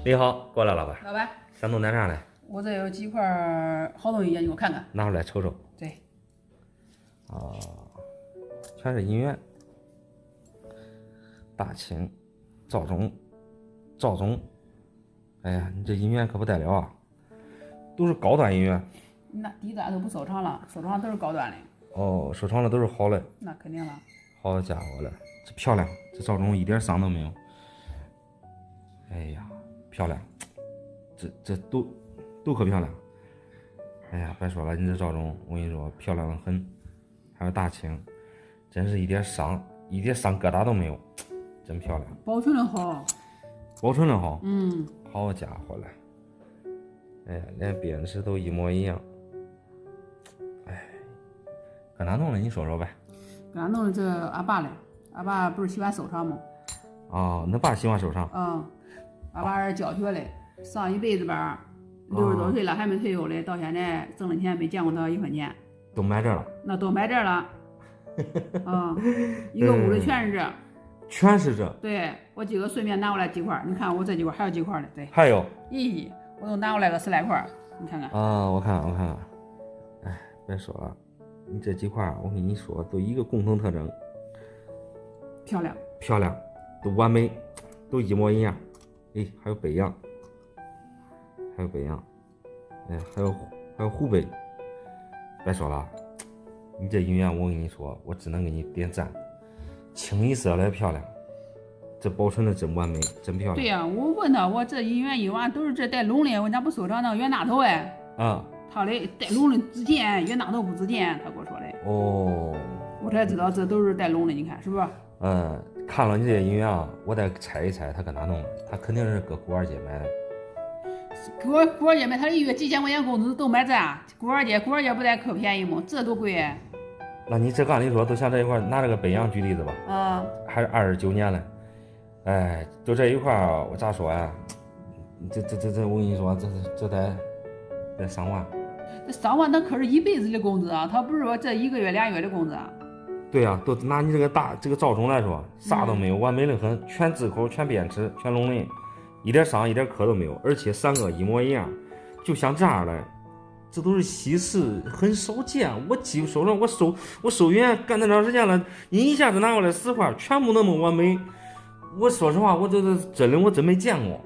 你好，过来了吧？老板，山东南啥嘞？我这有几块好东西，你给我看看。拿出来瞅瞅。对，哦，全是银元，大清、赵宗。哎呀，你这银元可不得了啊，都是高端银元。那低端都不收藏了，收藏都是高端的。哦，收藏的都是好的。那肯定了。好家伙了，这漂亮，这赵宗一点伤都没有。哎呀，漂亮，这都可漂亮。哎呀，别说了，你这赵宗，我跟你说，漂亮的很。还有大清，真是一点伤疙瘩都没有，真漂亮。保存的好，保存的好。嗯，好家伙了，哎呀，连编织都一模一样。哎，搁哪弄的？你说说呗。搁哪弄的？这俺爸嘞，俺爸不是喜欢收藏吗？哦，恁爸喜欢收藏。俺爸是教学嘞，上一辈子吧，60多岁了还没退休嘞，到现在挣了钱没见过他1分钱。都埋这儿了。那都埋这儿了。一个屋里全是这。全是这。对，我今个顺便拿过来几块，你看我这几块还有几块呢。对，还有。咦，我都拿过来个10来块，你看看。我看看。哎，别说了，你这几块我跟你说都一个共同特征。漂亮，都完美，都一模一样。哎，还有北洋，哎，还有湖北。别说了，你这银元我跟你说，我只能给你点赞，清一色的漂亮，这保存的真完美，真漂亮。对呀，我问他，我这银元一万都是这带龙的，我咋不收藏那冤大头哎？他的带龙的值钱，冤大头不值钱，他跟我说的。哦，我才知道这都是带龙的，你看是不是？看了你这些银元啊，我再猜一猜他搁哪弄的，他肯定是搁古二街买的。古二街买，他一月几千块钱工资都买这，古二街不得可便宜吗？这多贵。那你这按理说都像这一块，拿这个北洋举例子吧，还是29年了，哎，就这一块我咋说呀？这我跟你说，这得上万。这上万那可是一辈子的工资啊，他不是说这1个月2月的工资啊。对呀，都拿你这个赵宗来说，啥都没有，完美的很，全字口，全边齿，全龙鳞，一点伤一点磕都没有，而且3个一模一样，就像这样的，这都是稀世，很少见。我收上我收元干那长时间了，你一下子拿过来10块，全部那么完美，我说实话，我这真的我真没见过，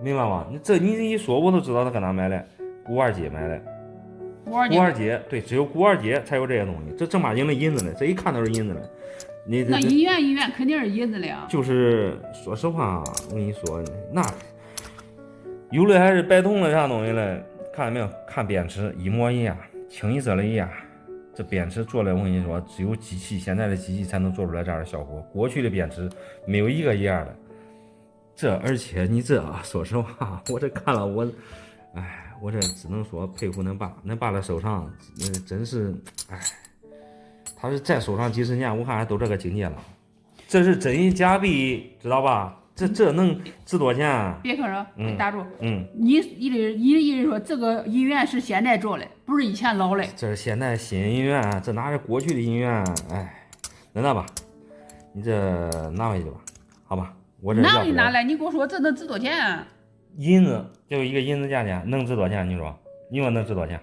明白吗？你一说我都知道他搁哪买的，古二街买的。古二街，对，只有古二街才有这些东西，这正八经的银子呢，这一看都是银子呢。那银元肯定是银子的呀。就是说实话，我跟你说，那有的还是白铜的啥东西嘞，看见没有？看边齿一模一样，清一色的一样。这边齿做的，我跟你说，只有机器，现在的机器才能做出来这样的效果。过去的边齿没有一个一样的。而且你这说实话，我这看了我这只能说佩服恁爸的收藏，真是，他是再收藏几十年，我看还都这个境界了。这是真银假币，知道吧？这能值多钱？别吭声，打住。你的意思说这个银元是现在做的，不是以前老的。这是现在新银元，这哪是过去的银元？那吧，你这拿回去吧，好吧？我这拿来，你给我说这能值多钱啊？银子就一个银子价钱能值多少钱？你说能值多少钱？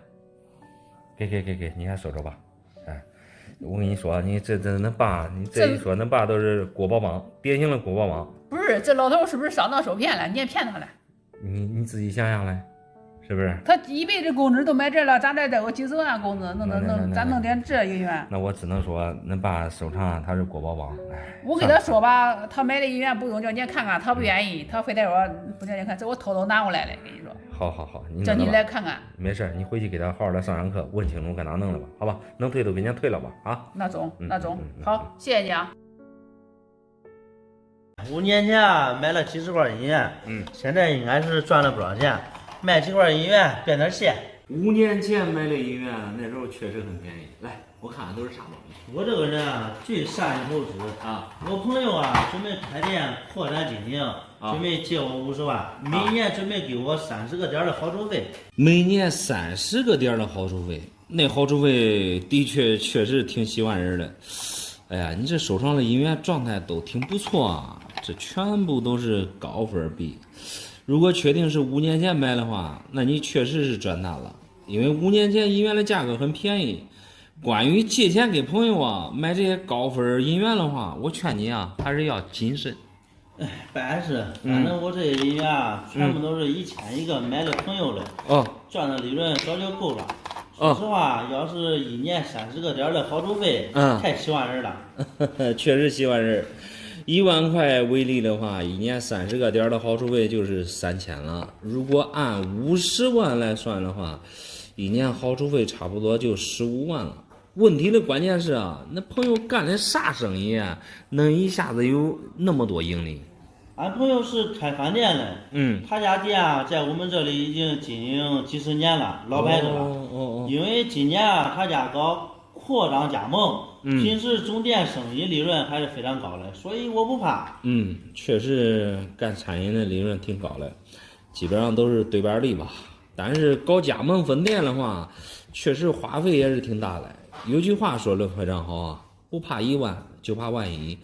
给，你还收着吧。我跟你说，你这恁爸，你这一说恁爸都是国宝帮，典型的国宝帮。不是，这老头是不是上当受骗了？你也骗他了？你自己想想嘞，是不是？他一辈子工资都买这了，咱这有几十万工资，咱弄点这银元。那我只能说，恁爸收藏他是国宝帮。我跟他说吧，他买的银元不用叫你看看，他不愿意，他非得说不叫你看，这我偷偷拿过来的，跟你说。好，叫你来看看。没事，你回去给他好好的上课，问清楚搁哪弄的吧，好吧？能退都给人家退了吧，啊？那中，好，谢谢你啊。5年前买了几十块银元，现在应该是赚了不少钱，卖几块银元变点现。 5年前买的银元，那时候确实很便宜。来，我看看都是啥东西。我这个人啊，最善于投资啊。我朋友啊，准备开店扩展经营，准备借我50万，每年准备给我30个点的好处费。每年30个点的好处费，那好处费的确实挺喜欢人的。哎呀，你这收藏的银元状态都挺不错啊，这全部都是高分币。如果确定是5年前买的话，那你确实是赚大了，因为5年前银元的价格很便宜。关于借钱给朋友啊买这些高分银元的话，我劝你啊还是要谨慎。白是，反正我这些银元啊，全部都是以前一个买给朋友的，赚的利润早就够了。说实话，要是1年30个点的好处费，太喜欢人了。确实喜欢人。1万块为例的话，1年30个点的好处费就是3000了。如果按50万来算的话，1年好处费差不多就15万了。问题的关键是啊，那朋友干的啥生意啊，能一下子有那么多盈利？俺朋友是开饭店的，他家店啊在我们这里已经经营几十年了，老牌子了。因为今年啊他家搞扩张加盟，平时总店生意利润还是非常高的，所以我不怕。确实干餐饮的利润挺高的，基本上都是对半利吧。但是搞加盟分店的话，确实花费也是挺大的。有句话说的非常好啊，不怕1万，就怕万一。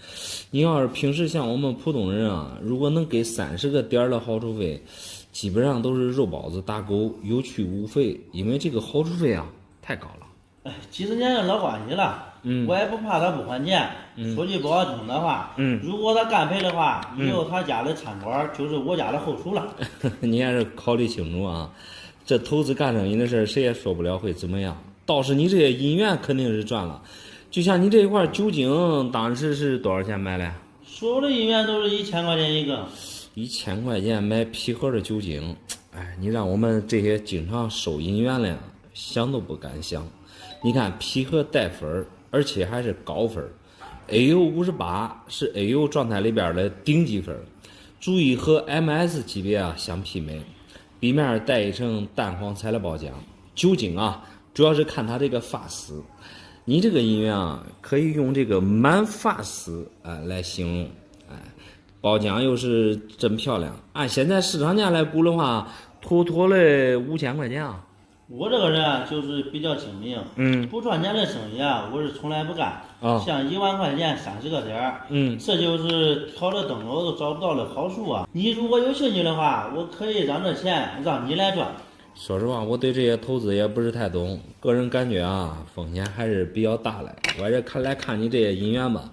你要是平时像我们普通人啊，如果能给30个点的好处费，基本上都是肉包子打狗，有去无回，因为这个好处费啊太高了。几十年的老关系了，我也不怕他不还钱。说句不好听的话，如果他干赔的话，以后他家的餐馆就是我家的后厨了。你还是考虑清楚啊，这投资干生意的事谁也说不了会怎么样。倒是你这些银元肯定是赚了，就像你这一块酒精，当时是多少钱买的？所有的银元都是1000块钱一个。1000块钱买皮盒的酒精，你让我们这些经常收银元的想都不敢想。你看皮盒带分，而且还是高分 ，AU58 是 AU 状态里边的顶级分，注意和 MS 级别啊相媲美。里面带一层淡黄彩的包浆，酒精啊。主要是看它这个发丝，你这个银元啊，可以用这个满发丝来形容，包浆又是真漂亮。按现在市场价来估的话，妥妥的5000块钱啊。我这个人啊，就是比较精明，不赚钱的生意啊，我是从来不干。像1万块钱30个点，这就是挑着灯笼都找不到的好处啊。你如果有兴趣的话，我可以让这钱让你来赚。说实话，我对这些投资也不是太懂，个人感觉啊，风险还是比较大的。我这看你这些银元吧，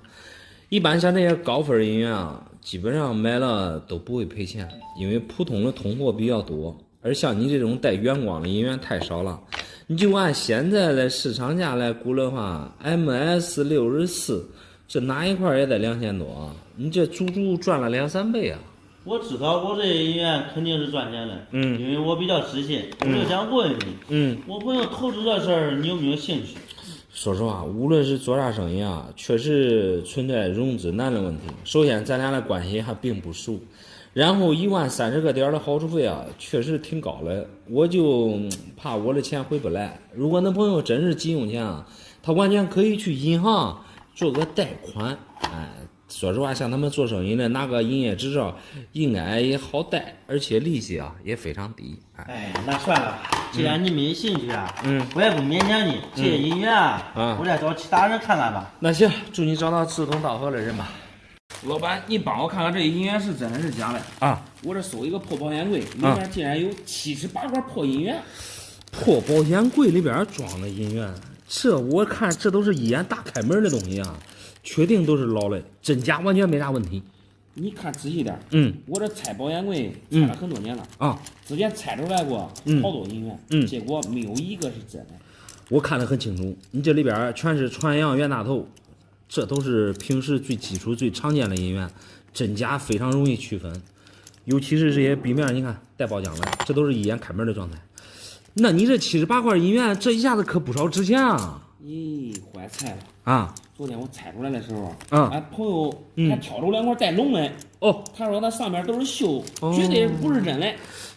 一般像这些高分银元啊，基本上买了都不会赔钱，因为普通的通货比较多，而像你这种带远光的银元太少了。你就按现在的市场价来估的话 ，MS64这哪一块也得2000多啊，你这足足赚了2-3倍啊。我知道我这银元肯定是赚钱的，因为我比较自信，我就想问你，我朋友投资这事儿你有没有兴趣？说实话，无论是做啥生意啊，确实存在融资难的问题。首先，咱俩的关系还并不熟，然后1万30个点的好处费啊，确实挺高的，我就怕我的钱回不来。如果那朋友真是急用钱啊，他完全可以去银行做个贷款，说实话，像他们做生意的拿个营业执照，应该也好贷，而且利息啊也非常低。那算了吧，既然你没兴趣啊，我也不勉强你。这些银元啊，我再找其他人看看吧。那行，祝你找到志同道合的人吧。老板，你帮我看看这银元是真的是假的啊？我这收一个破保险柜，里面竟然有78块破银元。破保险柜里边装的银元，这我看这都是一眼大开门的东西啊。确定都是老的，真假完全没啥问题。你看仔细点，我这拆保险柜拆了很多年了啊，之前拆出来过好多银元，结果没有一个是真的。我看得很清楚，你这里边全是传阳冤大头，这都是平时最基础最常见的银元，真假非常容易区分。尤其是这些壁面，你看带包浆的，这都是一眼开门的状态。那你这78块银元，这一下子可不少值钱啊！咦，坏菜了啊！昨天我拆出来的时候，俺朋友还挑出2块带龙的，他说那上面都是锈，绝对不是真的。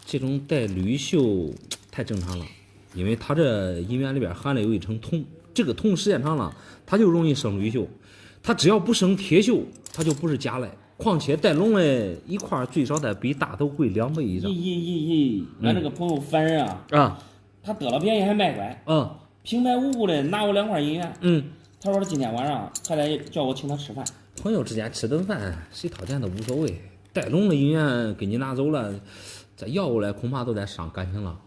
这种带铝锈太正常了，因为它这银元里边含了有一层铜，这个铜时间长了，它就容易生铝锈，它只要不生铁锈，它就不是假的。况且带龙的一块最少得比大头贵2倍以上。俺这个朋友烦人啊！他得了便宜还卖乖，平白无故的拿我2块银元，他说今天晚上还得叫我请他吃饭。朋友之间吃顿饭，谁掏钱都无所谓。带龙的银元给你拿走了，再要过来恐怕都得伤感情了。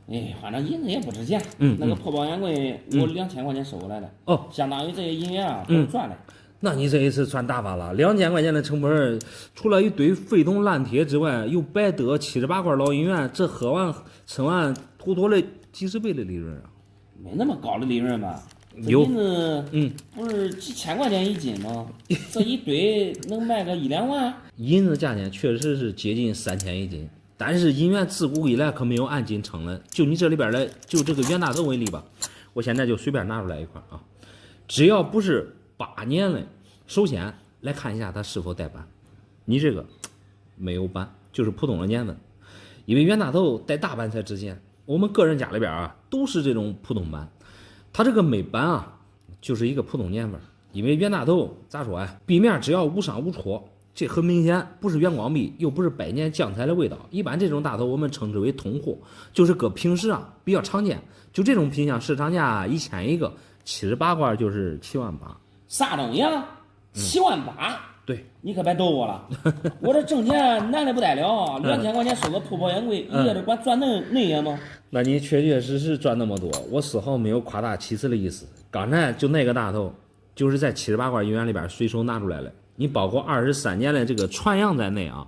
哎，反正银子也不值钱。那个破保险柜我2000块钱收过来的。哦，相当于这些银元啊都赚了。那你这一次赚大发了，2000块钱的成本，除了一堆废铜烂铁之外，又白得78块老银元，这喝完吃完，妥妥的几十倍的利润啊！没那么高的利润吧？有，银子不是几千块钱一斤吗？这一堆能卖个1-2万。银子价钱确实是接近3000一斤。但是银元自古以来可没有按斤称了，就你这里边的，就这个袁大头为例吧，我现在就随便拿出来一块啊，只要不是8年了，首先来看一下它是否带斑，你这个没有斑，就是普通的年份，因为袁大头带大斑才值钱，我们个人家里边啊都是这种普通斑，它这个没斑啊就是一个普通年份，因为袁大头咋说啊，壁面只要无伤无戳。这很明显不是原光壁，又不是百年酱菜的味道。一般这种大头我们称之为通货，就是搁平时啊比较常见。就这种品相，市场价1000一个，78块就是78000。啥东西啊？78000？对，你可别逗我了，我这挣钱难的不得了，2000块钱收个破保险柜，你也得管赚那些吗？那你确确实实赚那么多，我丝毫没有夸大其词的意思。刚才就那个大头，就是在78块银元里边随手拿出来了。你包括23年的这个传样在内啊，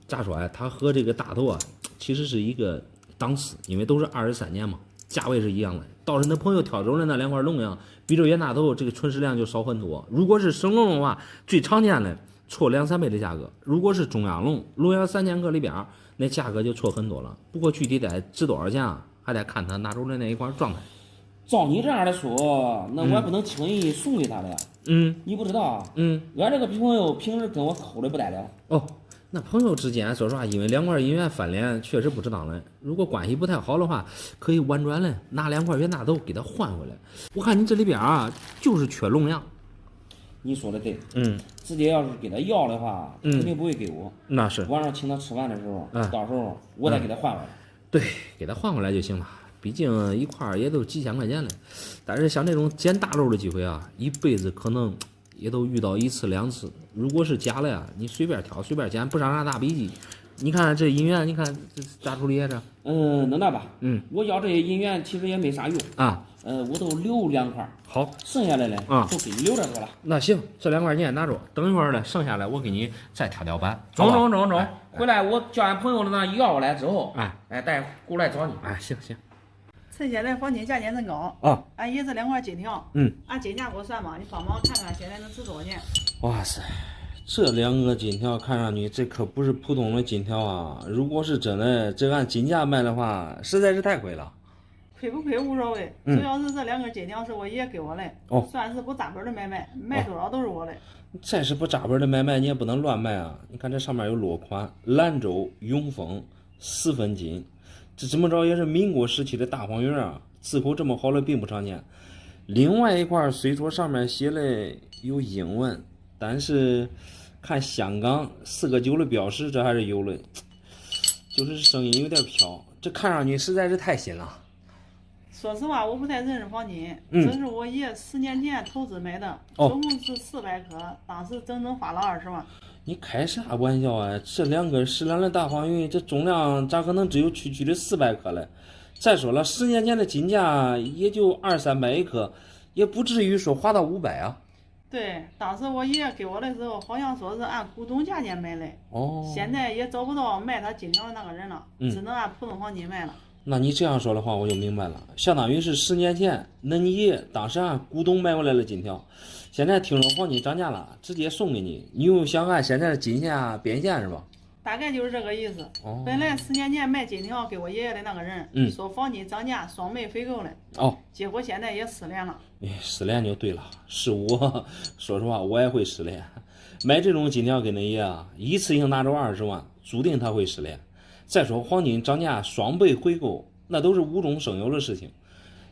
咋说啊？它和这个大头啊，其实是一个档次，因为都是23年嘛，价位是一样的。倒是那朋友挑走的那2块龙样，比这原大头这个纯食量就少很多。如果是生龙的话，最常见的错2-3倍的价格；如果是中央龙，龙阳3000克里边，那价格就错很多了。不过具体得值多少钱啊，还得看他拿走的那一块状态。照你这样的说，那我也不能轻易送给他的呀。你不知道啊。俺这个朋友平时跟我抠的不得了。哦，那朋友之间说实话，因为2块银元翻脸，确实不值当了。如果关系不太好的话，可以婉转的拿2块袁大头给他换回来。我看你这里边啊，就是缺龙样。你说的对。直接要是给他要的话，肯定不会给我。那是。晚上请他吃饭的时候，到时候我再给他换回来。对，给他换回来就行了。毕竟一块也都几千块钱了，但是像这种捡大漏的机会啊，一辈子可能也都遇到1次2次。如果是假的呀，你随便挑随便捡，不伤啥大笔记。你看这银元，你看这咋处理呀？这能那吧？我要这些银元其实也没啥用啊。我都留2块，好，剩下来都给你留着去了。那行，这2块你也拿着，等一会儿呢，剩下来我给你再挑挑板。中，回来我叫俺朋友的那要过来之后，带过来找你。行。趁现在黄金价钱真高啊！俺爷这2块金条，按金价给我算吧，你帮忙看看现在能值多少钱？哇塞，这2个金条看上去这可不是普通的金条啊！如果是真的，这按金价卖的话，实在是太亏了。亏不亏无所谓，主要是这2根金条是我爷给我的，算是不扎本的买卖，卖多少都是我的。再是不扎本的买卖，你也不能乱卖啊！你看这上面有落款兰州永丰4分金。这怎么着也是民国时期的大黄鱼啊，字口这么好的并不常见。另外一块虽说上面写了有英文，但是看香港4个9的标识，这还是有的，就是声音有点飘，这看上去实在是太新了。说实话，我不太认识黄金，这是我爷10年前投资买的，总共是400颗，当时整整花了20万。你开啥玩笑啊！这2根适量的大黄鱼，这重量咋可能只有区区的400克嘞？再说了，10年前的金价也就200-300一颗，也不至于说花到500啊。对，当时我爷给我的时候，好像说是按股东价钱买的。现在也找不到卖他金条的那个人了，只能按普通黄金卖了。那你这样说的话，我就明白了，相当于是10年前，那你爷当时按股东买回来了金条。现在听说黄金涨价了，直接送给你，你又想按现在的金价变现是吧？大概就是这个意思。本来10年前卖金条给我爷爷的那个人，说黄金涨价双倍回购了。结果现在也失联了。失联就对了，是我，说实话我也会失联。买这种金条给那爷啊，一次性拿走20万，注定他会失联。再说黄金涨价双倍回购，那都是无中生有的事情。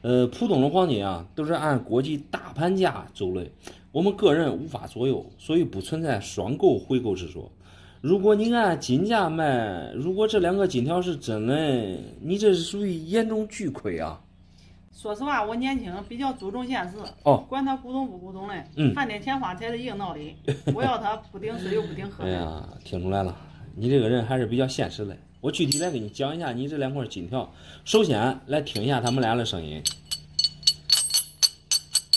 普通的黄金啊，都是按国际大盘价走的，我们个人无法左右，所以不存在双购回购之说。如果你按金价卖，如果这2个金条是真的，你这是属于严重巨亏啊！说实话，我年轻比较注重现实，管他股东不股东嘞，饭点钱花才是硬道理。我要他不顶水又不顶喝。哎呀，听出来了，你这个人还是比较现实的。我具体来给你讲一下你这2块金条。首先来听一下他们俩的声音，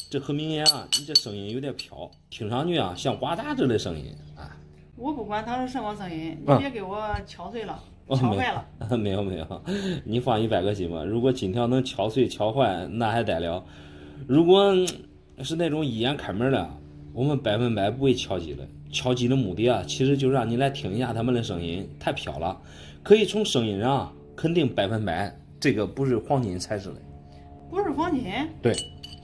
这很明显啊，你这声音有点飘，听上去啊像瓦达这类声音啊。我不管它是什么声音，你别给我敲碎了。敲坏了？没有，你放100个心吧。如果金条能敲碎敲坏，那还得了。如果是那种一眼开门的，我们100%不会敲击的。敲击的目的啊，其实就让你来听一下他们的声音，太飘了。可以从声音上肯定100%，这个不是黄金材质的。不是黄金？对。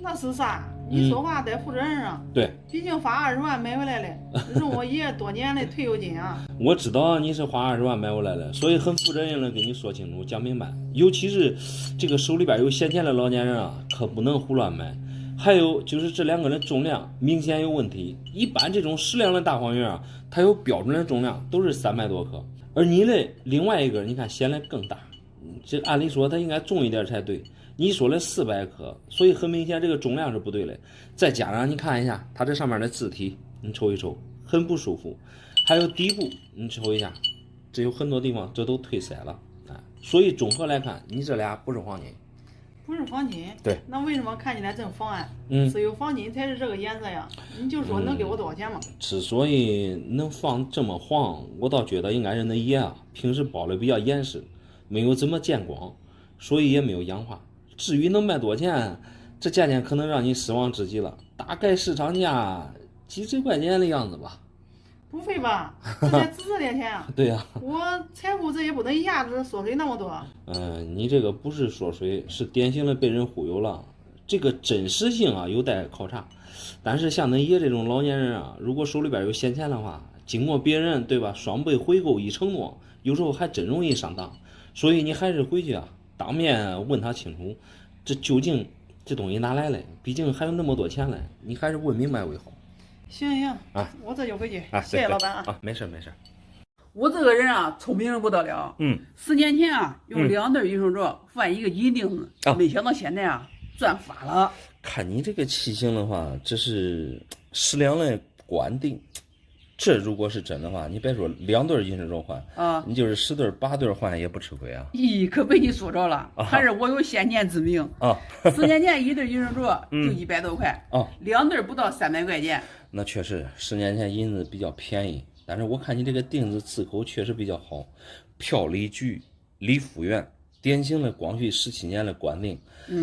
那是啥？你说话得负责任啊。对。毕竟花20万买回来的，是我爷爷多年的退休金啊。我知道你是花20万买回来的，所以很负责任的跟你说清楚讲明白。尤其是这个手里边有闲钱的老年人啊，可不能胡乱买。还有就是这2个人重量明显有问题。一般这种适量的大黄鱼啊，它有标准的重量都是300多克，而你的另外一个你看显得更大，这按理说它应该重一点才对。你说了400克，所以很明显这个重量是不对的。再加上你看一下它这上面的字体，你瞅一瞅，很不舒服。还有底部，你瞅一下，这有很多地方这都褪色了啊。所以综合来看，你这俩不是黄金。不是黄金？对。那为什么看起来真黄啊？只有黄金才是这个颜色呀。你就说能给我多少钱吗？之所以能放这么黄，我倒觉得应该是那爷啊平时包的比较严实，没有怎么见光，所以也没有氧化。至于能卖多少钱，这价钱可能让你失望至极了，大概市场价几十块钱的样子吧。不费吧？这才值这点钱啊！对呀。我财富这也不能一下子缩水那么多。你这个不是缩水，是典型的被人忽悠了。这个真实性啊有待考察。但是像恁爷这种老年人啊，如果手里边有闲钱的话，经过别人对吧双倍回购一承诺，有时候还真容易上当。所以你还是回去啊当面问他清楚，这究竟这东西哪来的？毕竟还有那么多钱嘞，你还是问明白为好。行啊，我这就回去。谢谢老板啊。没事。我这个人啊，聪明的不得了。10年前啊，用2对银手镯换1个银钉子，没想到现在啊，赚发了。看你这个气性的话，这是适量的官定。这如果是真的话，你别说2对银手镯换啊，你就是10对8对换也不吃亏啊。咦，可被你说着了，还是我有先见之明啊。10年前1对银手镯就100多块啊，2对不到300块钱。那确实10年前银子比较便宜，但是我看你这个钉子字口确实比较好，漂离具李福元，典型的光绪17年的官定。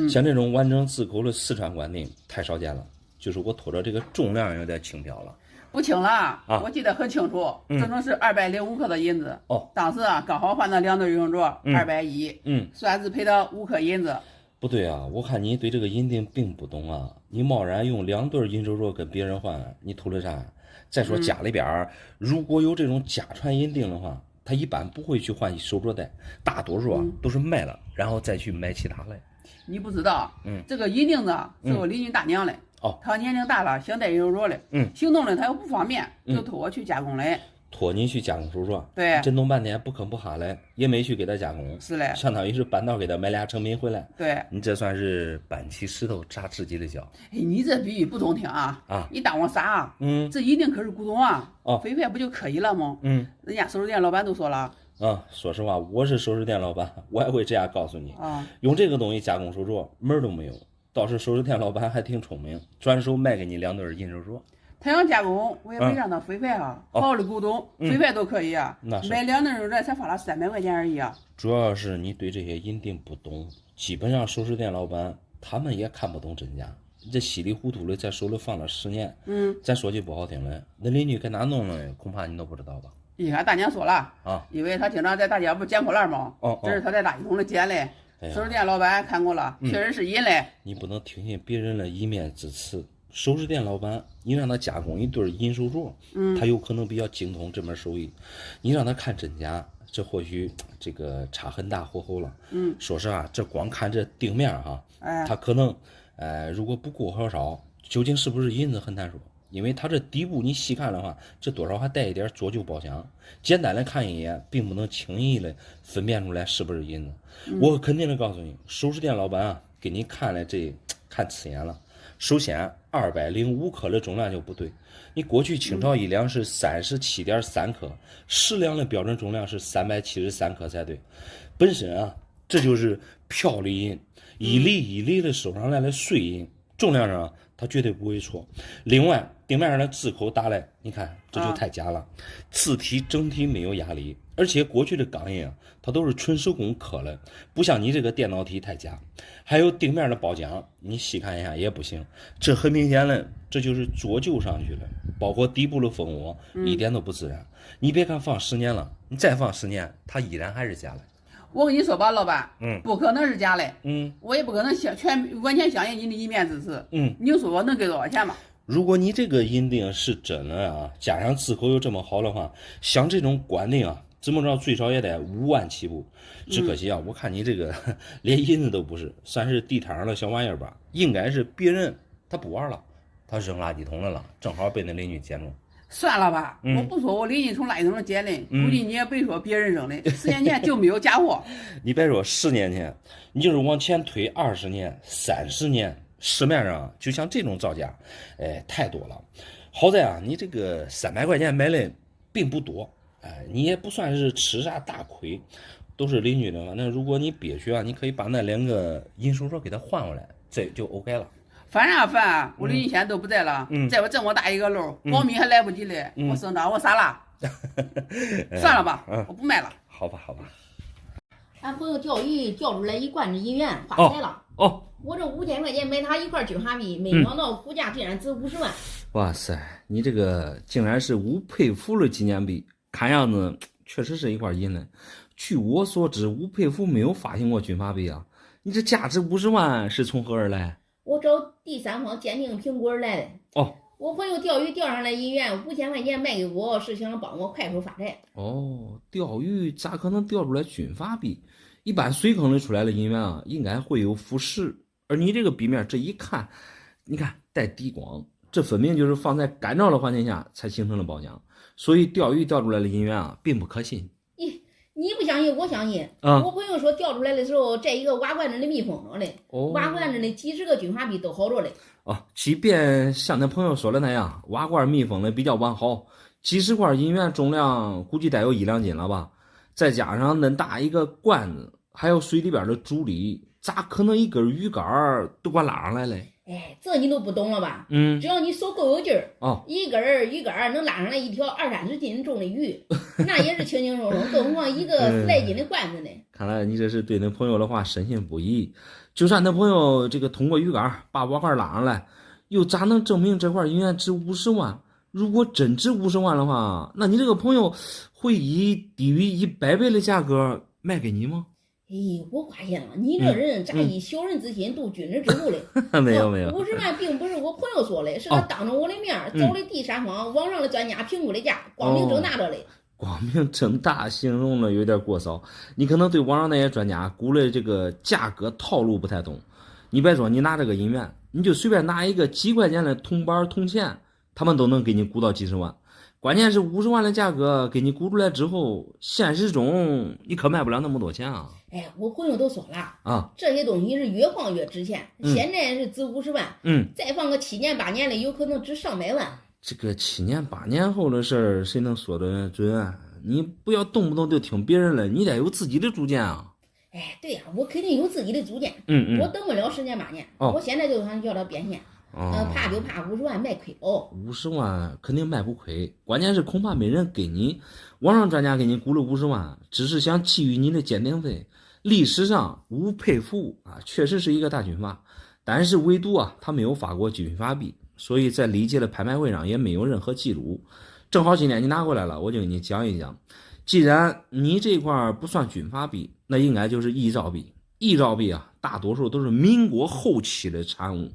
像这种完整字口的四川官定太少见了，就是我拖着这个重量有点轻飘了。不轻了啊！我记得很清楚，整整是205克的银子。当时啊刚好换了2对银手镯，210。算是赔了5克银子。不对啊，我看你对这个银锭并不懂啊！你贸然用2对银手镯跟别人换，你图了啥？再说家里边如果有这种家传银锭的话，他一般不会去换手镯带，大多数都是卖了，然后再去买其他的。你不知道，这个银锭子是我邻居大娘的。他年龄大了，想戴银手镯的，行动了他又不方便，就托我去加工嘞。托你去加工手镯？对。震动半天不吭不哈嘞，也没去给他加工。是嘞。相当于是半道给他买俩成品回来。对。你这算是搬起石头砸自己的脚。你这比喻不中听啊！你当我傻啊？这一定可是古董啊！非拍不就可以了吗？人家首饰店老板都说了。说实话，我是首饰店老板，我也会这样告诉你。用这个东西加工手镯，门都没有。倒是首饰店老板还挺聪明，转手卖给你2对银手镯。他想加工，我也没让他非拍啊。好的古董，非拍都可以啊。买2对手镯才花了300块钱而已啊。主要是你对这些银锭不懂，基本上首饰店老板他们也看不懂真假，这稀里糊涂的在手里放了10年。咱说句不好听的，那邻居跟他弄了，恐怕你都不知道吧？你看大娘说了啊，因为他经常在大街不捡破烂吗？这是他在大街上捡嘞。首饰店老板看过了，确实是银嘞。你不能听信别人的一面之词。首饰店老板，你让他加工一对银手镯，他有可能比较精通这门手艺。你让他看真假，这或许这个差很大火候了。说实话，这光看这定面哈，他可能，如果不过好少，究竟是不是银子很难说。因为它这底部你细看的话，这多少还带一点做旧包浆，简单的看一眼并不能轻易的分辨出来是不是银子。我肯定的告诉你，首饰店老板啊给你看了这看刺眼了，首先205克的重量就不对，你过去清朝一两是37.3克，适量的标准重量是373克才对。本身啊，这就是飘离银，一粒一粒的收上来的碎银，重量上它绝对不会错。另外，顶面上的字口打来，你看这就太假了，字体整体没有压力，而且过去的钢印啊，它都是纯手工刻的，不像你这个电脑体太假。还有顶面的包浆，你细看一下也不行，这很明显了，这就是做旧上去了，包括底部的蜂窝一点都不自然。你别看放10年了，你再放10年，它依然还是假的。我跟你说吧，老板，不可能是假的，我也不可能完全相信你的一面之词，你说我能给多少钱吗？如果你这个银锭是真的啊，加上字口又这么好的话，像这种官锭啊，怎么着最少也得5万起步。只可惜啊，我看你这个连银子都不是，算是地摊上的小玩意儿吧，应该是别人他不玩了，他扔垃圾桶了，正好被那邻居捡着。算了吧，我不说我邻居从垃圾桶上捡的，估计你也别说别人扔的，10年前就没有假货。你别说10年前，你就是往前推20年、30年，市面上就像这种造假，太多了。好在啊，你这个300块钱买的并不多，你也不算是吃啥大亏，都是邻居的嘛。那如果你憋屈啊，你可以把那2个银手镯给他换回来，这就 OK 了。烦啊烦！我邻居现在都不在了，在我这么大一个楼，保密还来不及嘞，我上当我傻了。算了吧，我不卖了。好吧，好吧。俺朋友钓鱼钓出来一罐子银元，发财了。我这5000块钱买他一块军阀币，没想到股价竟然值50万。哇塞，你这个竟然是吴佩孚的纪念币，看样子确实是一块银呢。据我所知，吴佩孚没有发行过军阀币啊。你这价值50万是从何而来？我找第三方鉴定评估而来的。我朋友钓鱼钓上来银元5000块钱卖给我，是想帮我快手发财。钓鱼咋可能钓出来军阀币？一般水坑里出来的银元啊，应该会有腐蚀。而你这个币面这一看，你看带底光，这分明就是放在干燥的环境下才形成的包浆。所以钓鱼钓出来的银元啊，并不可信。你不相信，我相信。我朋友说钓出来的时候，在一个瓦罐子里密封着嘞，瓦罐子里几十个军阀币都好着嘞。即便像那朋友说的那样，瓦罐密封的比较完好，几十块银元重量估计得有1-2斤了吧？再加上那大一个罐子，还有水里边的阻力，咋可能一根鱼竿都给我拉上来嘞？这你都不懂了吧？只要你手够有劲儿，一根鱼竿能拉上来一条20-30斤重的鱼，那也是轻轻松松，更何况一个10来斤的罐子呢？看来你这是对那朋友的话深信不疑。就算那朋友这个通过鱼竿把瓦罐拉上来，又咋能证明这块银元值50万？如果真值50万的话，那你这个朋友会以低于100倍的价格卖给你吗？我发现了，你这人咋以小人之心度君子之腹嘞？没有，50万并不是我朋友说的，是他当着我的面找的第三方网上的专家评估的价，光明正大着嘞。光明正大形容的有点过骚，你可能对网上那些专家估的这个价格套路不太懂。你别说你拿这个银元，你就随便拿一个几块钱的铜板铜钱，他们都能给你估到几十万。关键是50万的价格给你估出来之后，现实中你可卖不了那么多钱啊。我朋友都说了这些东西是越放越值钱，现在是值50万，再放个7年8年的，有可能值上百万。这个7年8年后的事儿，谁能说得准啊？你不要动不动就听别人的，你得有自己的主见啊。对呀，我肯定有自己的主见。我等不了10年8年，我现在就想叫他变现。怕就怕50万卖亏50万肯定卖不亏，关键是恐怕没人给你。网上专家给你估了50万，只是想觊觎你的鉴定费。历史上吴佩孚确实是一个大军阀，但是唯独他没有发过军阀币，所以在历届的拍卖会上也没有任何记录。正好今天你拿过来了，我就给你讲一讲。既然你这块不算军阀币，那应该就是遗诏币。遗诏币大多数都是民国后期的产物。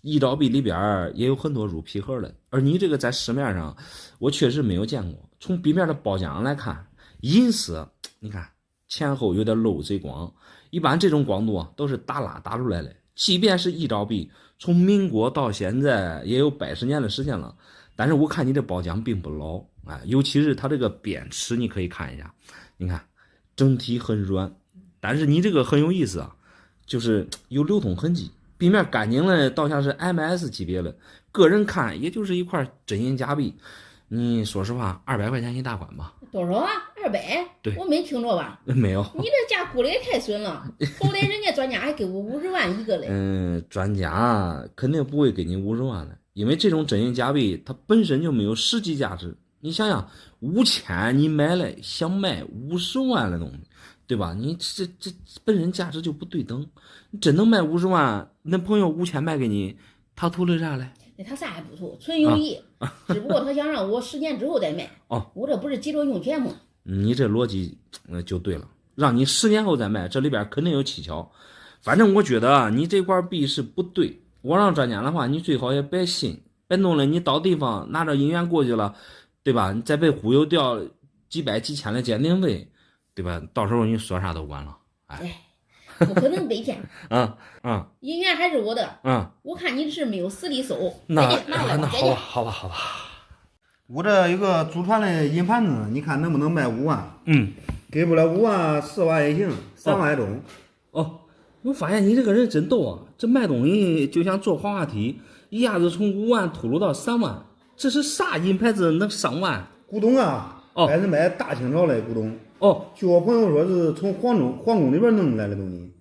遗诏币里边也有很多入皮盒的，而你这个在市面上我确实没有见过。从币面的包浆来看，银色你看前后有点漏贼光，一般这种光度都是打蜡打出来的。即便是遗诏币，从民国到现在也有80年的时间了，但是我看你这包浆并不老，尤其是它这个边齿你可以看一下，你看整体很软，但是你这个很有意思就是有流通痕迹。壁面干净了，倒像是 MS 级别了。个人看也就是一块真银假币，你说实话，200块钱一大管吧？多少啊？200？对，我没听着吧？没有。你这价估的也太损了，后来人家专家还给我50万一个嘞。专家肯定不会给你50万的，因为这种真银假币它本身就没有实际价值。你想想，5000你买了，想卖50万的东西，对吧？你这本身价值就不对等。你真能卖50万，那朋友5000卖给你，他图了啥嘞？他啥也不图，纯友谊，只不过他想让我10年之后再卖。我这不是急着用钱吗？你这逻辑就对了，让你10年后再卖，这里边肯定有蹊跷。反正我觉得啊，你这块币是不对。网上专家的话，你最好也别信，别弄了你到地方拿着银元过去了，对吧？你再被忽悠掉几百几千的鉴定费，对吧？到时候你说啥都完了。不可能被骗。银元还是我的。我看你是没有实力收。那好吧。我这有个祖传的银盘子，你看能不能卖5万？给不了5万，10万也行，3万也中。我发现你这个人真逗啊！这卖东西就像坐滑滑梯，一下子从5万吐露到3万，这是啥银牌子能上万？古董啊，还是买大清朝的古董。据我朋友说是从皇宫里边弄来的东西。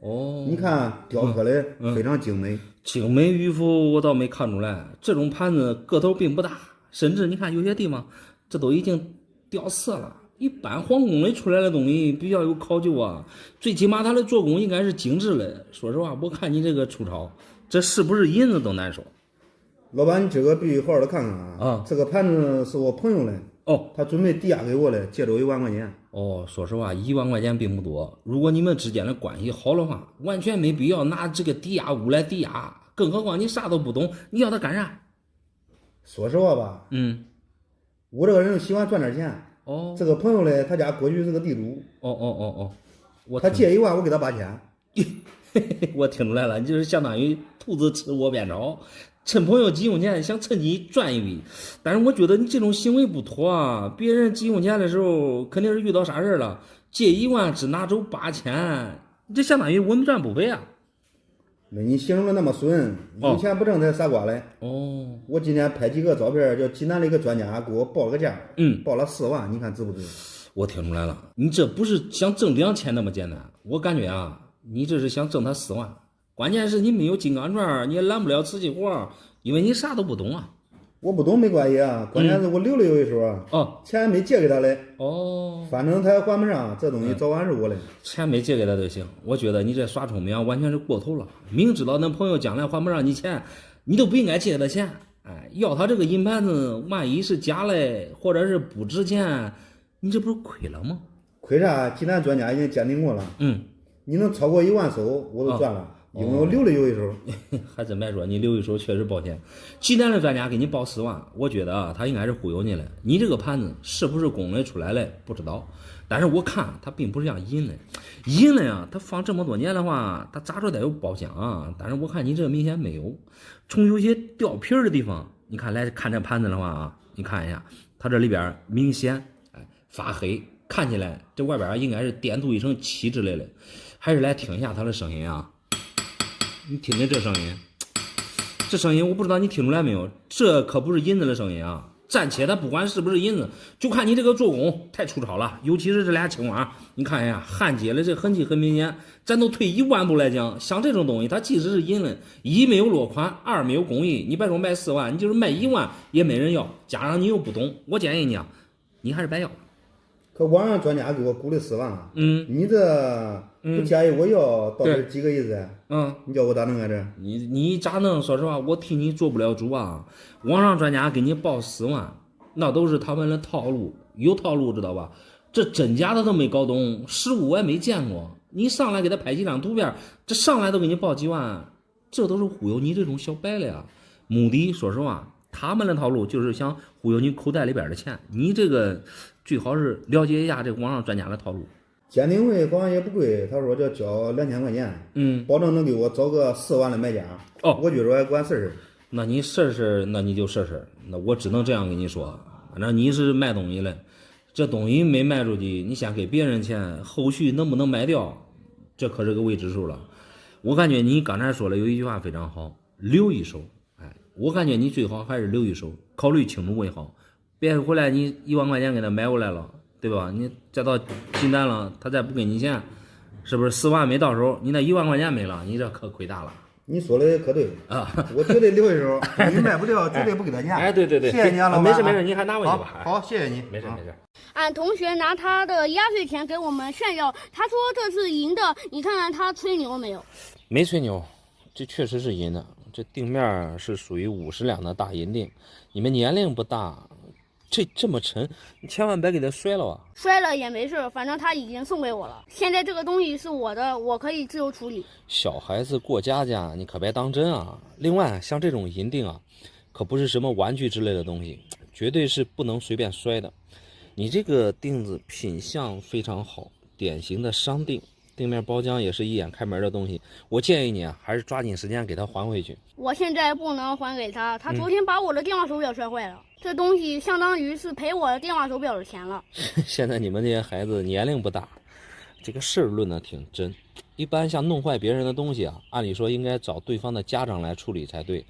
你看雕刻的非常精美。精美与否我倒没看出来，这种盘子个头并不大，甚至你看有些地方这都已经掉色了。一般皇宫里出来的东西比较有考究啊，最起码它的做工应该是精致的。说实话，我看你这个粗糙，这是不是银子都难说。老板，你这个必须好好的看看啊！这个盘子是我朋友的。他准备抵押给我的，借着1万块钱。说实话，1万块钱并不多。如果你们之间的关系好的话，完全没必要拿这个抵押物来抵押。更何况你啥都不懂，你要他干啥？说实话吧，我这个人喜欢赚点钱。这个朋友呢，他家过去是个地主。他借1万，我给他8000。我听出来了，你就是相当于兔子吃窝边草。趁朋友急用钱，想趁机赚一笔，但是我觉得你这种行为不妥啊！别人急用钱的时候，肯定是遇到啥事了，借1万只拿走8000，这相当于稳赚不赔啊！那你形容的那么损，有钱不挣才傻瓜嘞！我今天拍几个照片，叫济南的一个专家给我报个价，报了4万，你看值不值？我听出来了，你这不是想挣2000那么简单，我感觉啊，你这是想挣他4万。关键是你没有金刚钻，你也揽不了瓷器活，因为你啥都不懂啊。我不懂没关系啊，关键是我留了有一手啊。钱没借给他嘞。反正他也还不上，这东西早晚是我的。钱没借给他就行。我觉得你这耍聪明完全是过头了。明知道那朋友将来还不上你钱，你都不应该借他钱。要他这个银盘子，万一是假嘞，或者是不值钱，你这不是亏了吗？亏啥？济南专家已经鉴定过了。你能超过1万手，我都赚了。因为我留了有一手。还真别说，你留一手确实保险。济南的专家给你报4万，我觉得他应该是忽悠你了。你这个盘子是不是公的出来的不知道，但是我看它并不是像银的。银的呀，它放这么多年的话，它砸出来有包浆啊。但是我看你这个明显没有，从有些掉皮儿的地方，你看来看这盘子的话啊，你看一下，它这里边明显发黑，看起来这外边应该是点涂一层漆之类的。还是来听一下它的声音啊。你听听这声音，这声音我不知道你听出来没有，这可不是银子的声音啊！暂且它不管是不是银子，就看你这个做工太粗糙了，尤其是这俩青蛙，你看一下焊接的这痕迹很明显。咱都退1万步来讲，像这种东西，它即使是银的，一没有落款，二没有工艺，你别说卖4万，你就是卖1万也没人要。加上你又不懂，我建议你啊，你还是别要了。可网上专家给我估的4万，你这不建议我要，到底几个意思？你叫我咋弄啊？这你咋弄？说实话，我替你做不了主啊。网上专家给你报4万，那都是他们的套路，有套路知道吧？这真假的都没搞懂，实物我也没见过。你上来给他拍几张图片，这上来都给你报几万，这都是忽悠你这种小白了呀。目的说实话，他们的套路就是想忽悠你口袋里边的钱。你这个最好是了解一下这网上专家的套路。鉴定费好像也不贵，他说就交2000块钱，保证能给我找个4万的买家。我觉着还管事儿。那你试试，那你就试试。那我只能这样跟你说，反正你是卖东西的，这东西没卖出去，你先给别人钱，后续能不能卖掉，这可是个未知数了。我感觉你刚才说的有一句话非常好，留一手。我感觉你最好还是留一手，考虑清楚为好，别回来你1万块钱给他买回来了，对吧？你再到济南了，他再不给你钱，是不是4万没到手，你那1万块钱没了，你这可亏大了。你说的可对啊，我绝对留一手，你卖不掉绝对不给他钱。哎，对，谢谢你啊，老板。没事，你还拿回去吧。好，谢谢你。没事。俺同学拿他的压岁钱给我们炫耀，他说这是银的，你看看他吹牛没有？没吹牛，这确实是银的。这锭面是属于50两的大银锭，你们年龄不大，这么沉，你千万别给它摔了啊！摔了也没事，反正他已经送给我了。现在这个东西是我的，我可以自由处理。小孩子过家家，你可别当真啊！另外，像这种银锭啊，可不是什么玩具之类的东西，绝对是不能随便摔的。你这个锭子品相非常好，典型的商锭。锭面包浆也是一眼开门的东西，我建议你啊，还是抓紧时间给他还回去。我现在不能还给他，他昨天把我的电话手表摔坏了，这东西相当于是赔我的电话手表的钱了。现在你们这些孩子年龄不大，这个事儿论得挺真。一般像弄坏别人的东西啊，按理说应该找对方的家长来处理才对，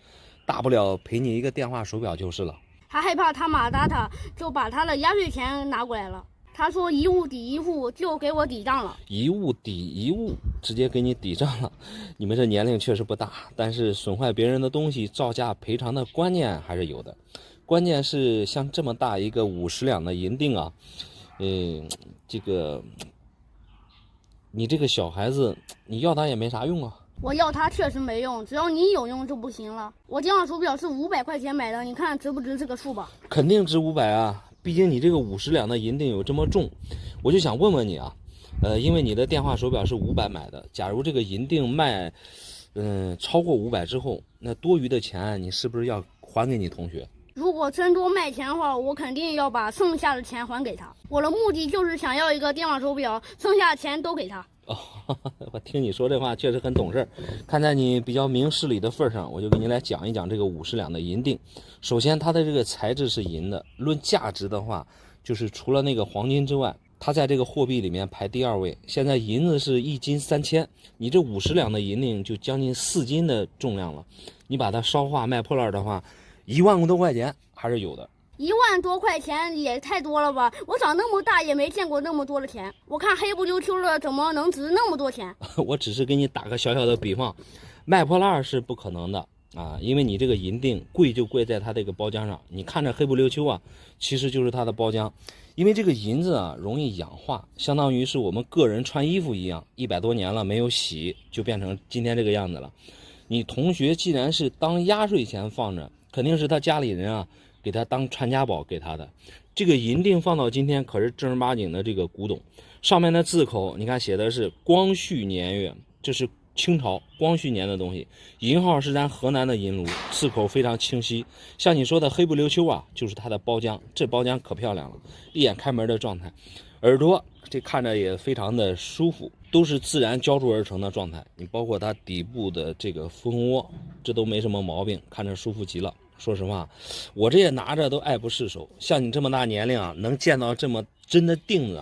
大不了赔你一个电话手表就是了。他害怕他骂打他，就把他的压岁钱拿过来了。他说一物抵一物，就给我抵账了。一物抵一物，直接给你抵账了。你们这年龄确实不大，但是损坏别人的东西照价赔偿的观念还是有的。关键是像这么大一个50两的银锭啊，这个你这个小孩子，你要他也没啥用啊。我要它确实没用，只要你有用就不行了。我电话手表是500块钱买的，你看值不值这个数吧？肯定值500啊。毕竟你这个50两的银锭有这么重，我就想问问你啊，因为你的电话手表是500买的，假如这个银锭卖，超过500之后，那多余的钱你是不是要还给你同学？如果真多卖钱的话，我肯定要把剩下的钱还给他。我的目的就是想要一个电话手表，剩下的钱都给他。哦，我听你说这话确实很懂事，看在你比较明事理的份上，我就给你来讲一讲这个50两的银锭。首先，它的这个材质是银的，论价值的话，就是除了那个黄金之外，它在这个货币里面排第2位。现在银子是1斤3000，你这50两的银锭就将近4斤的重量了。你把它烧化卖破烂的话，1万多块钱还是有的。1万多块钱也太多了吧？我长那么大也没见过那么多的钱。我看黑不溜秋的，怎么能值那么多钱？我只是给你打个小小的比方，卖破烂是不可能的啊，因为你这个银锭贵就贵在它这个包浆上。你看着黑不溜秋啊，其实就是它的包浆。因为这个银子啊容易氧化，相当于是我们个人穿衣服一样，100多年了没有洗，就变成今天这个样子了。你同学既然是当压岁钱放着，肯定是他家里人啊给他当传家宝给他的。这个银锭放到今天可是正儿八经的这个古董，上面的字口你看写的是光绪年月，这是清朝光绪年的东西，银号是咱河南的银炉，字口非常清晰。像你说的黑不溜秋啊，就是它的包浆，这包浆可漂亮了，一眼开门的状态。耳朵这看着也非常的舒服，都是自然浇铸而成的状态。你包括它底部的这个蜂窝，这都没什么毛病，看着舒服极了。说实话，我这也拿着都爱不释手。像你这么大年龄啊，能见到这么真的锭子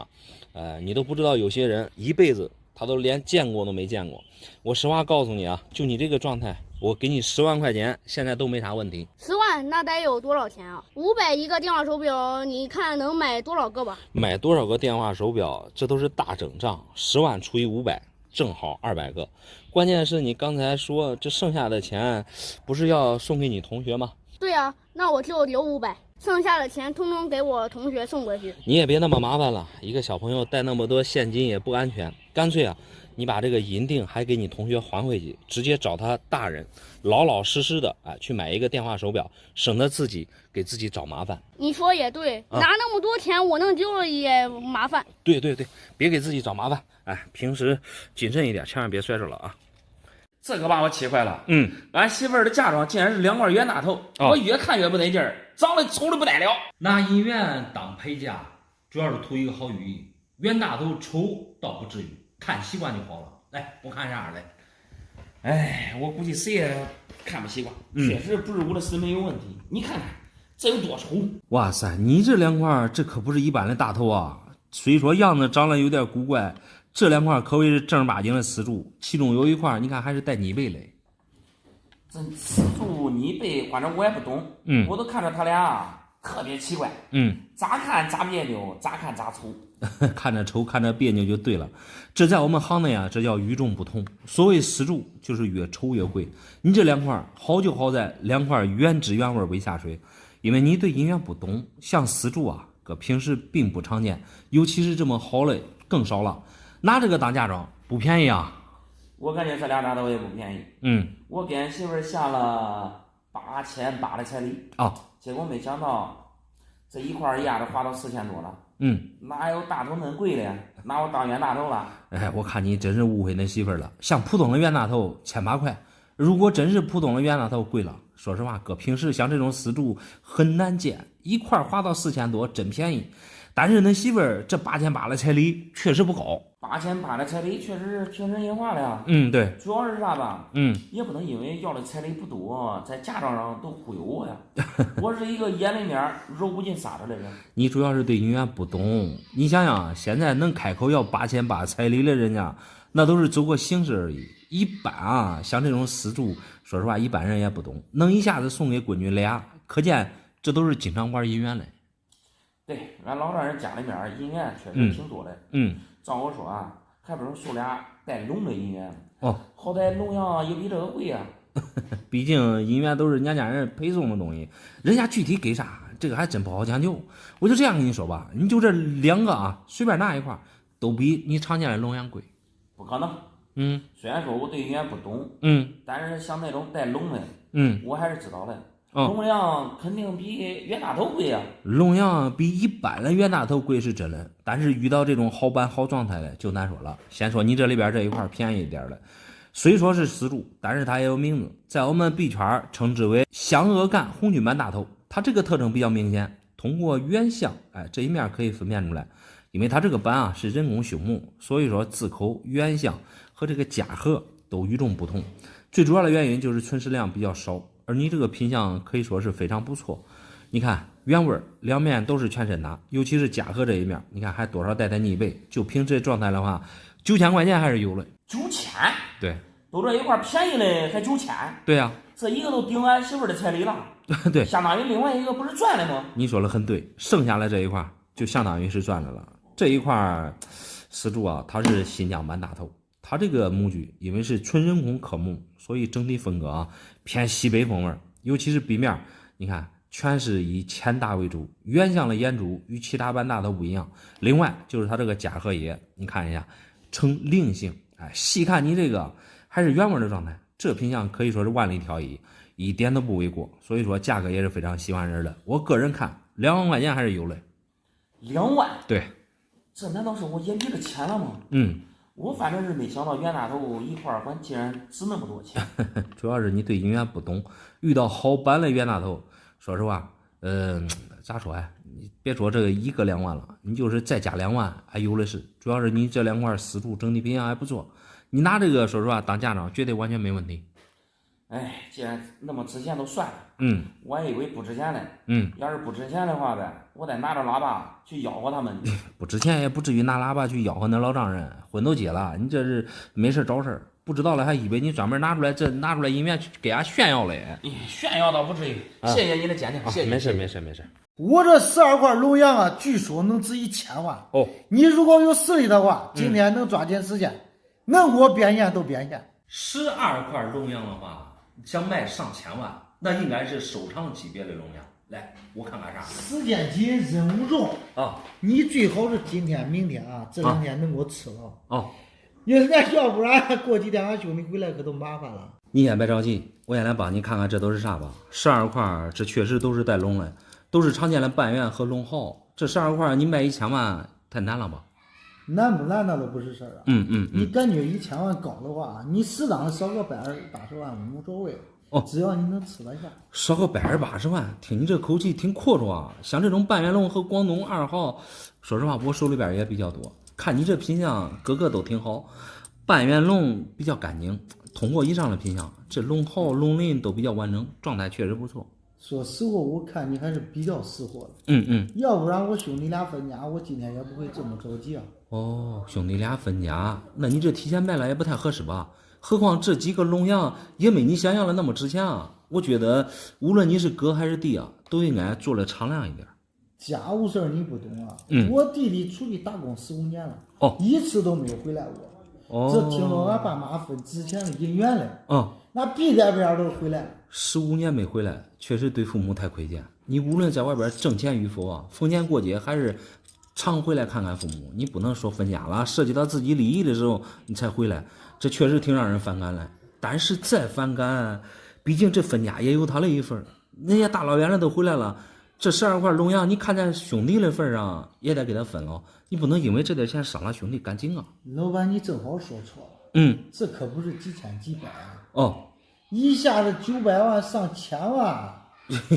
啊，你都不知道有些人一辈子他都连见过都没见过。我实话告诉你啊，就你这个状态，我给你10万块钱，现在都没啥问题。10万那得有多少钱啊？500一个电话手表，你看能买多少个吧？买多少个电话手表，这都是大整账。10万除以500，正好200个。关键是你刚才说这剩下的钱，不是要送给你同学吗？对啊，那我就留500，剩下的钱通通给我同学送过去。你也别那么麻烦了，一个小朋友带那么多现金也不安全，干脆啊，你把这个银锭还给你同学还回去，直接找他大人，老老实实的去买一个电话手表，省得自己给自己找麻烦。你说也对，拿那么多钱我弄丢了也麻烦。对，别给自己找麻烦，平时谨慎一点，千万别摔着了啊。这可把我气坏了。俺媳妇儿的嫁妆竟然是2块冤大头，我越看越不得劲儿，长得丑的不得了。拿银元当陪嫁，主要是图一个好寓意。冤大头丑倒不至于，看习惯就好了。来，我看啥来？哎，我估计谁也看不习惯，确实不是我的审美有问题。你看看这有多丑！哇塞，你这2块这可不是一般的大头啊！虽说样子长得有点古怪，这两块可谓是正儿八经的丝竹，其中有一块你看还是带泥背嘞。这丝竹泥背，反正我也不懂，我都看着他俩特别奇怪，咋看咋别扭，咋看咋丑，看着丑看着别扭就对了。这在我们行内啊，这叫与众不同。所谓丝竹就是越丑越贵。你这两块好就好在两块原汁原味为下水，因为你对音源不懂，像丝竹啊，搁平时并不常见，尤其是这么好的更少了。拿这个当嫁妆不便宜啊。我感觉这俩大头也不便宜。我给俺媳妇下了8800的彩礼啊，结果没想到这一块压着花到4000多了。哪有大头恁贵的？拿我当冤大头了？哎，我看你真是误会恁媳妇了。像普通的冤大头1800块，如果真是普通的冤大头贵了。说实话，搁平时像这种丝竹很难见，一块花到4000多，真便宜。但是恁媳妇儿这8800的彩礼确实不高。8800的彩礼确实是听人言话了呀。对。主要是啥吧？也不能因为要的彩礼不多，在嫁妆上都忽悠我呀。我是一个眼里面揉不进沙子的人。你主要是对音源不懂。你想想，现在能开口要8800彩礼的人家，那都是走个形式而已。一般啊，像这种丝竹，说实话，一般人也不懂，能一下子送给闺女俩，可见这都是经常玩音源的。对，俺老丈人家里面银元确实挺多的。照我说啊，还不如收俩带龙的银元。好歹龙阳也比这个贵啊。毕竟银元都是娘家人陪送的东西，人家具体给啥，这个还真不好讲究。我就这样跟你说吧，你就这两个啊，随便拿一块，都比你常见的龙阳贵。不可能。虽然说我对银元不懂，但是像那种带龙的，我还是知道的。龙阳肯定比冤大头贵啊。龙阳比一般的冤大头贵是真的，但是遇到这种好板好状态的就难说了。先说你这里边这一块便宜一点的，虽说是丝竹，但是它也有名字，在我们币圈称之为香鹅肝红菌斑大头。它这个特征比较明显，通过原相这一面可以分辨出来，因为它这个斑啊是人工畜牧，所以说字口原相和这个甲壳都与众不同。最主要的原因就是存世量比较少，而你这个品相可以说是非常不错。你看原味两面都是全身打，尤其是甲壳这一面，你看还多少带点泥背，就凭这状态的话，9000块钱还是有了。9000？对，都这一块便宜的还9000？对呀，这一个都顶俺媳妇的彩礼了。对，相当于另外一个不是赚了吗？你说的很对，剩下的这一块就相当于是赚的了。这一块丝竹啊，它是新疆斑大头。它这个木具因为是纯人工刻木，所以整体风格啊偏西北风味，尤其是壁面，你看全是以浅大为主，原相的眼珠与其他斑大头不一样。另外就是它这个甲壳叶，你看一下呈菱形，细看你这个还是原味的状态，这品相可以说是万里挑一，一点都不为过，所以说价格也是非常喜欢人的。我个人看2万块钱还是有的。2万？对，这难道是我眼里的钱了吗？我反正是没想到冤大头一块儿竟然值那么多钱。主要是你对音源不懂，遇到好板的冤大头，说实话，咋说呀？你别说这个1个2万了，你就是再加2万还有的是。主要是你这两块丝竹整体品相还不错，你拿这个说实话当嫁妆绝对完全没问题。既然那么值钱都算了，我还以为不值钱呢，要是不值钱的话呗，我得拿着喇叭去吆喝他们。不值钱也不至于拿喇叭去吆喝那老丈人，婚都结了，你这是没事找事，不知道了还以为你专门拿出来音源去给俺炫耀嘞。炫耀倒不至于，谢谢你的鉴定，谢谢。没事。我这12块龙阳啊，据说能值1000万。你如果有实力的话，今天能抓紧时间，能给我变现都变现。12块龙阳的话，想卖上千万，那应该是收藏级别的龙阳。来，我看看啥。时间紧，任务重啊！你最好是今天、明天啊，这2天能给我吃了。要不然过几天俺兄弟回来可都麻烦了。你先别着急，我先来帮你看看这都是啥吧。12块，这确实都是带龙的，都是常见的半圆和龙号。这12块你卖1000万太难了吧？难不难那都不是事儿啊。你感觉1000万高的话，你适当少个180万无所谓。只要你能吃得下。少个180万，听你这口气挺阔绰啊。像这种半圆龙和广东2号，说实话我手里边也比较多。看你这品相，个个都挺好。半圆龙比较干净，通过以上的品相，这龙号、龙鳞都比较完整，状态确实不错。说实话，我看你还是比较识货的。要不然我兄弟俩分家，我今天也不会这么着急啊。哦，兄弟俩分家，那你这提前卖了也不太合适吧？何况这几个龙羊也没你想象的那么值钱啊。我觉得无论你是哥还是弟啊，都应该做的敞亮一点。家务事你不懂啊。我弟弟出去打工15年了，一次都没有回来过。这听说俺爸妈分之前的银元了，那必在边都回来了。15年没回来，确实对父母太亏欠。你无论在外边挣钱与否啊，逢年过节还是常回来看看父母。你不能说分家了，涉及到自己利益的时候你才回来，这确实挺让人反感的。但是再反感，毕竟这分家也有他的一份，人家大老远的都回来了，这12块龙羊，你看在兄弟的份上也得给他分了。你不能因为这点钱伤了兄弟感情啊。老板，你正好说错了。这可不是几千几百啊。一下子900万上1000万，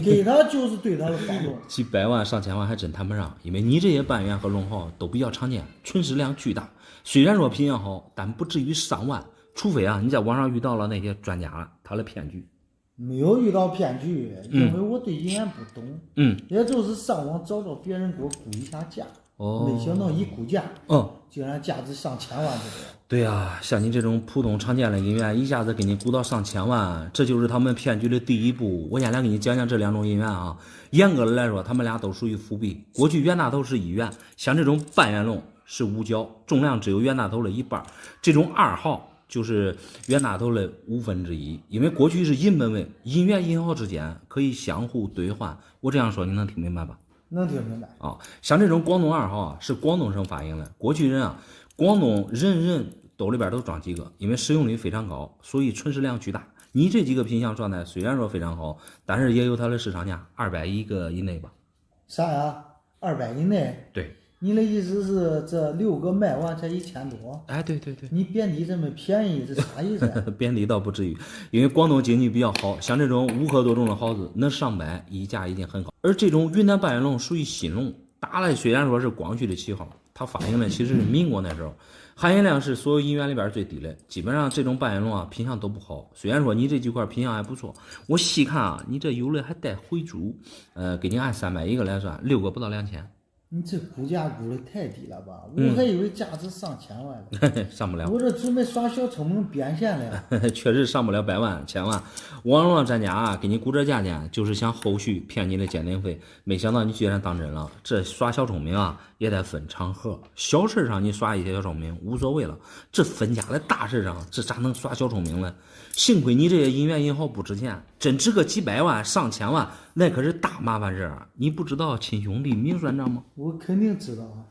给他就是对他的放纵。几百万上1000万还真谈不上，因为你这些半元和龙号都比较常见，存世量巨大。虽然说品相好，但不至于上万，除非啊你在网上遇到了那些专家他的骗局。没有遇到骗局，因为我对银元不懂。也就是上网找别人给我估一下价。没想到一估价，竟然价值上1000万这个。对啊，像你这种普通常见的银元，一下子给你估到上1000万，这就是他们骗局的第一步。我先来给你讲讲这2种银元啊。严格的来说，他们俩都属于辅币。过去袁大头是1元，像这种半圆龙是5角，重量只有袁大头的1半。这种2号就是袁大头的1/5，因为过去是银本位，银元银号之间可以相互兑换。我这样说你能听明白吧？能听明白啊。像这种广东2号啊，是广东省发行的。过去人啊，广东人兜里边都装几个，因为使用率非常高，所以存世量巨大。你这几个品相状态虽然说非常好，但是也有它的市场价，200一个以内吧。啥呀？200以内？对。你的意思是这6个卖完才1000多？哎，对。你贬低这么便宜，这啥意思？贬低倒不至于，因为广东经济比较好，像这种5克多重的耗子能上百，溢价已经很高。而这种云南半圆龙属于新龙，打了虽然说是光绪的旗号，它发行的其实是民国那时候，含银量是所有银元里边最低的。基本上这种半圆龙啊，品相都不好。虽然说你这几块品相还不错，我细看啊，你这有的还带回珠，给你按300一个来算，6个不到2000。你这估价估的太低了吧？我还以为价值上1000万呢。上不了。我这准备耍小聪明变现了。确实上不了100万、1000万。网络专家啊，给你估这价钱，就是想后续骗你的鉴定费。没想到你居然当真了。这耍小聪明啊，也得分场合。小事上你耍一些小聪明无所谓了，这分家的大事上，这咋能耍小聪明呢？幸亏你这些银元银号不值钱，真值个几百万、上1000万，那可是大麻烦事啊！你不知道亲兄弟明算账吗？我肯定知道啊。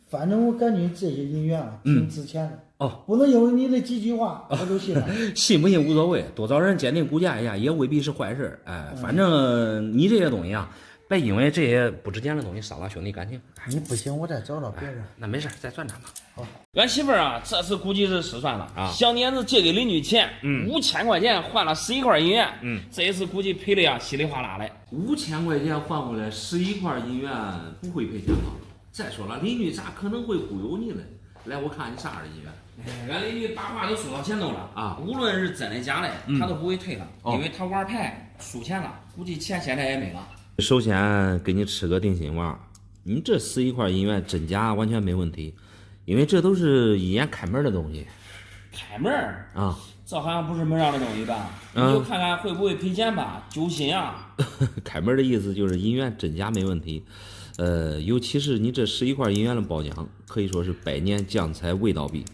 反正我感觉这些银元啊挺值钱的。不能因为你的几句话我都信了。信不信无所谓，多找人鉴定估价一下也未必是坏事。反正你这些东西啊，别因为这些不值钱的东西伤了兄弟感情。你不行，我再找找别人。那没事，再算账吧。好。俺媳妇儿啊，这次估计是失算了啊。小年子借给邻居钱，5000块钱换了11块银元。这一次估计赔的呀稀里哗啦的。5000块钱换回来11块银元，不会赔钱吧？再说了，邻居咋可能会忽悠你呢？来，我看你啥样的银元。俺邻居把话都说到前头了啊，无论是真的假的，他都不会退了，因为他玩牌输钱了，估计钱现在也没了。首先给你吃个定心丸，你这11块银元真假完全没问题，因为这都是一眼开门的东西。开门啊？这好像不是门上的东西吧？你就看看会不会赔钱吧，揪心啊！开门的意思就是银元真假没问题。尤其是你这11块银元的包浆，可以说是百年将才未到币。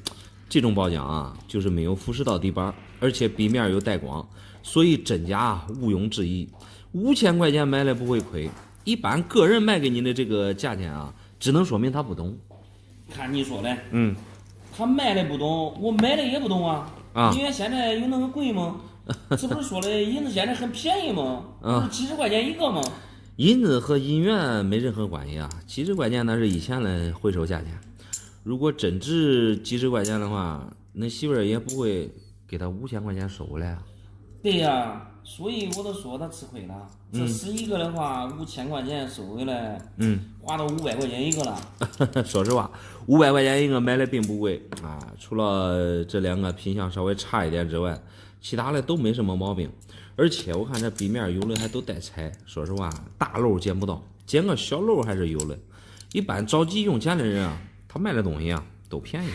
这种包浆啊，就是没有腐蚀到底板，而且壁面有带光，所以真假毋庸置疑。5000块钱买了不会亏。一般个人卖给你的这个价钱啊，只能说明他不懂。看你说的，他卖的不懂，我买的也不懂啊。银元现在有那么贵吗？这不是说的银子现在很便宜吗？不是几十块钱一个吗？银子和银元没任何关系啊，几十块钱那是以前的回收价钱。如果真值几十块钱的话，那媳妇儿也不会给他5000块钱收回来啊。对呀，所以我都说他吃亏了。这11个的话，5000块钱收回来，花到500块钱一个了。说实话，500块钱一个买的并不贵啊，除了这2个品相稍微差一点之外，其他的都没什么毛病。而且我看这壁面有的还都带彩，说实话大漏见不到，捡个小漏还是有的。一般着急用钱的人啊，他卖的东西啊都便宜。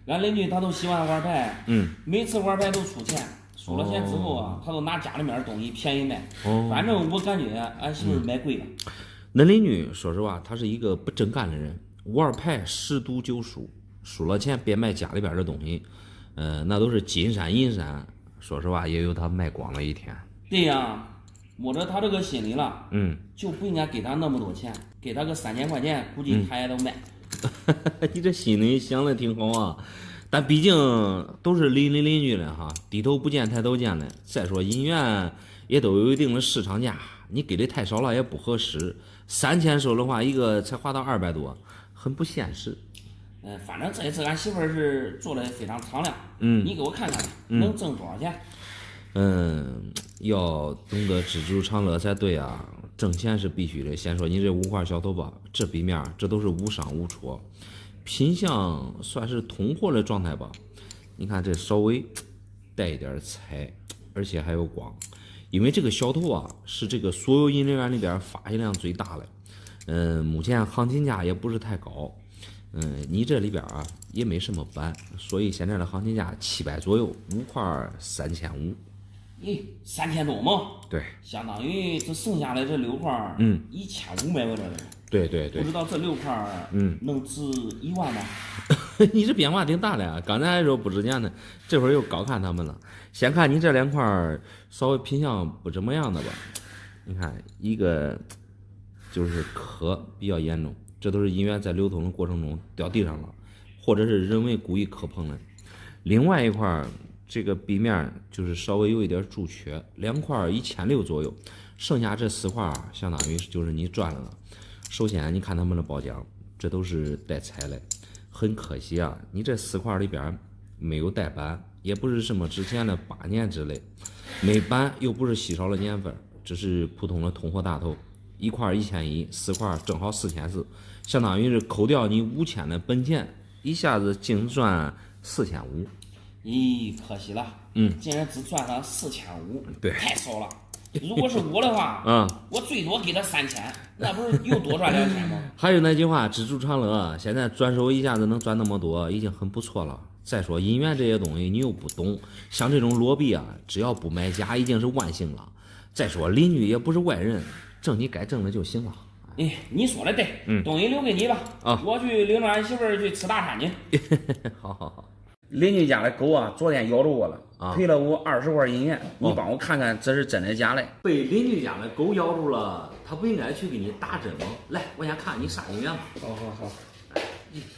俺邻居他都喜欢玩牌，每次玩牌都出钱，输了钱之后啊，他都拿家里面的东西便宜卖。反正我感觉俺媳妇买贵了。恁邻居说实话，他是一个不真干的人，玩牌10赌9输，输了钱别卖家里边的东西，那都是金山银山，说实话也有他卖光了一天。对呀，摸着他这个心理了，就不应该给他那么多钱，给他个3000块钱，估计他也都卖。你这心里想的挺好啊，但毕竟都是邻居了哈，低头不见抬头见的。再说银元也都有一定的市场价，你给的太少了也不合适。3000收的话，一个才花到200多，很不现实。反正这一次俺媳妇儿是做的非常敞亮，你给我看看能挣多少钱？要懂得知足常乐才对啊。挣钱是必须的。先说你这5块小头吧，这壁面这都是无伤无戳，品相算是通货的状态吧。你看这稍微带一点彩，而且还有光，因为这个小头啊是这个所有银联里边发行量最大的。目前行情价也不是太高。你这里边啊也没什么板，所以现在的行情价700左右，5块3500。3000多吗？对，相当于这剩下的这6块，1500块钱。对，不知道这6块，能值1万吗？你这变化挺大的啊！刚才还说不值钱呢，这会儿又高看他们了。先看你这2块稍微品相不怎么样的吧，你看一个就是磕比较严重，这都是银元在流通的过程中掉地上了，或者是人为故意磕碰的。另外一块这个壁面就是稍微有一点注缺，2块1600左右，剩下这4块相当于就是你赚了。首先你看他们的包浆，这都是带彩的，很可惜啊，你这4块里边没有带板，也不是什么之前的8年之类，没板又不是稀少的年份，只是普通的通货大头，1块1100，4块正好4400，相当于是扣掉你5000的本钱，一下子净赚4500。可惜了，竟然只赚了4500，对，太少了。如果是我的话，我最多给他3000，那不是又多赚2千吗？还有那句话，知足常乐。现在转手一下子能赚那么多，已经很不错了。再说银元这些东西，你又不懂，像这种裸币啊，只要不买假，已经是万幸了。再说邻居也不是外人，挣你该挣的就行了。你说的对，东西留给你吧，我去领着俺媳妇儿去吃大餐去。好。邻居家的狗啊，昨天咬着我了，赔了我20块银元，你帮我看看这是真的假的？被邻居家的狗咬住了，他不应该去给你打针吗？来，我先看你啥银元吧。好。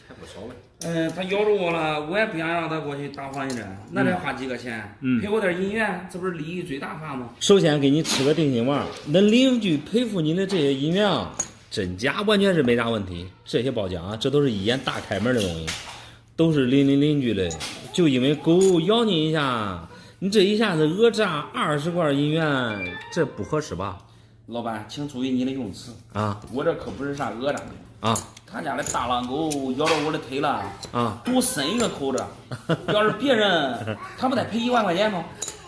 还不少嘞。他咬着我了，我也不想让他过去打防疫针，那得花几个钱？赔我点银元，这不是利益最大化吗？首先给你吃个定心丸，那邻居赔付你的这些银元啊，真假完全是没啥问题。这些包浆啊，这都是一眼大开门的东西。都是邻居的，就因为狗咬你一下，你这一下子讹诈20块银元，这不合适吧？老板，请注意你的用词啊！我这可不是啥讹诈啊！他家的大狼狗咬着我的腿了啊，多深一个口子！要是别人，他不得赔1万块钱吗？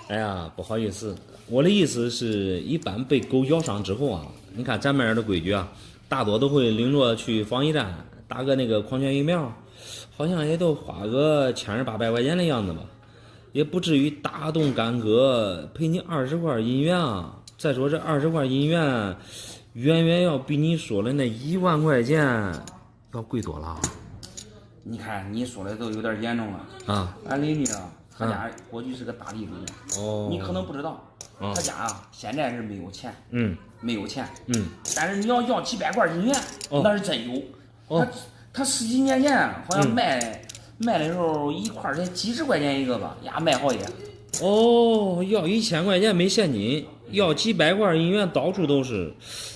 哎呀，不好意思，我的意思是，一般被狗咬伤之后啊，你看咱们这儿的规矩啊，大多都会领着去防疫站打个那个狂犬疫苗。好像也都花个1800块钱的样子吧，也不至于大动干戈赔你20块银元啊。再说这20块银元，远远要比你说的那1万块钱要贵多了。你看你说的都有点严重了啊！俺邻居啊，他家过去是个大地主，你可能不知道，他家啊现在是没有钱，没有钱，但是你要几百块银元，那是真有。他10几年前好像卖的时候1块才几十块钱一个吧，呀卖好些。要1000块钱没现金，要几百块银元到处都是。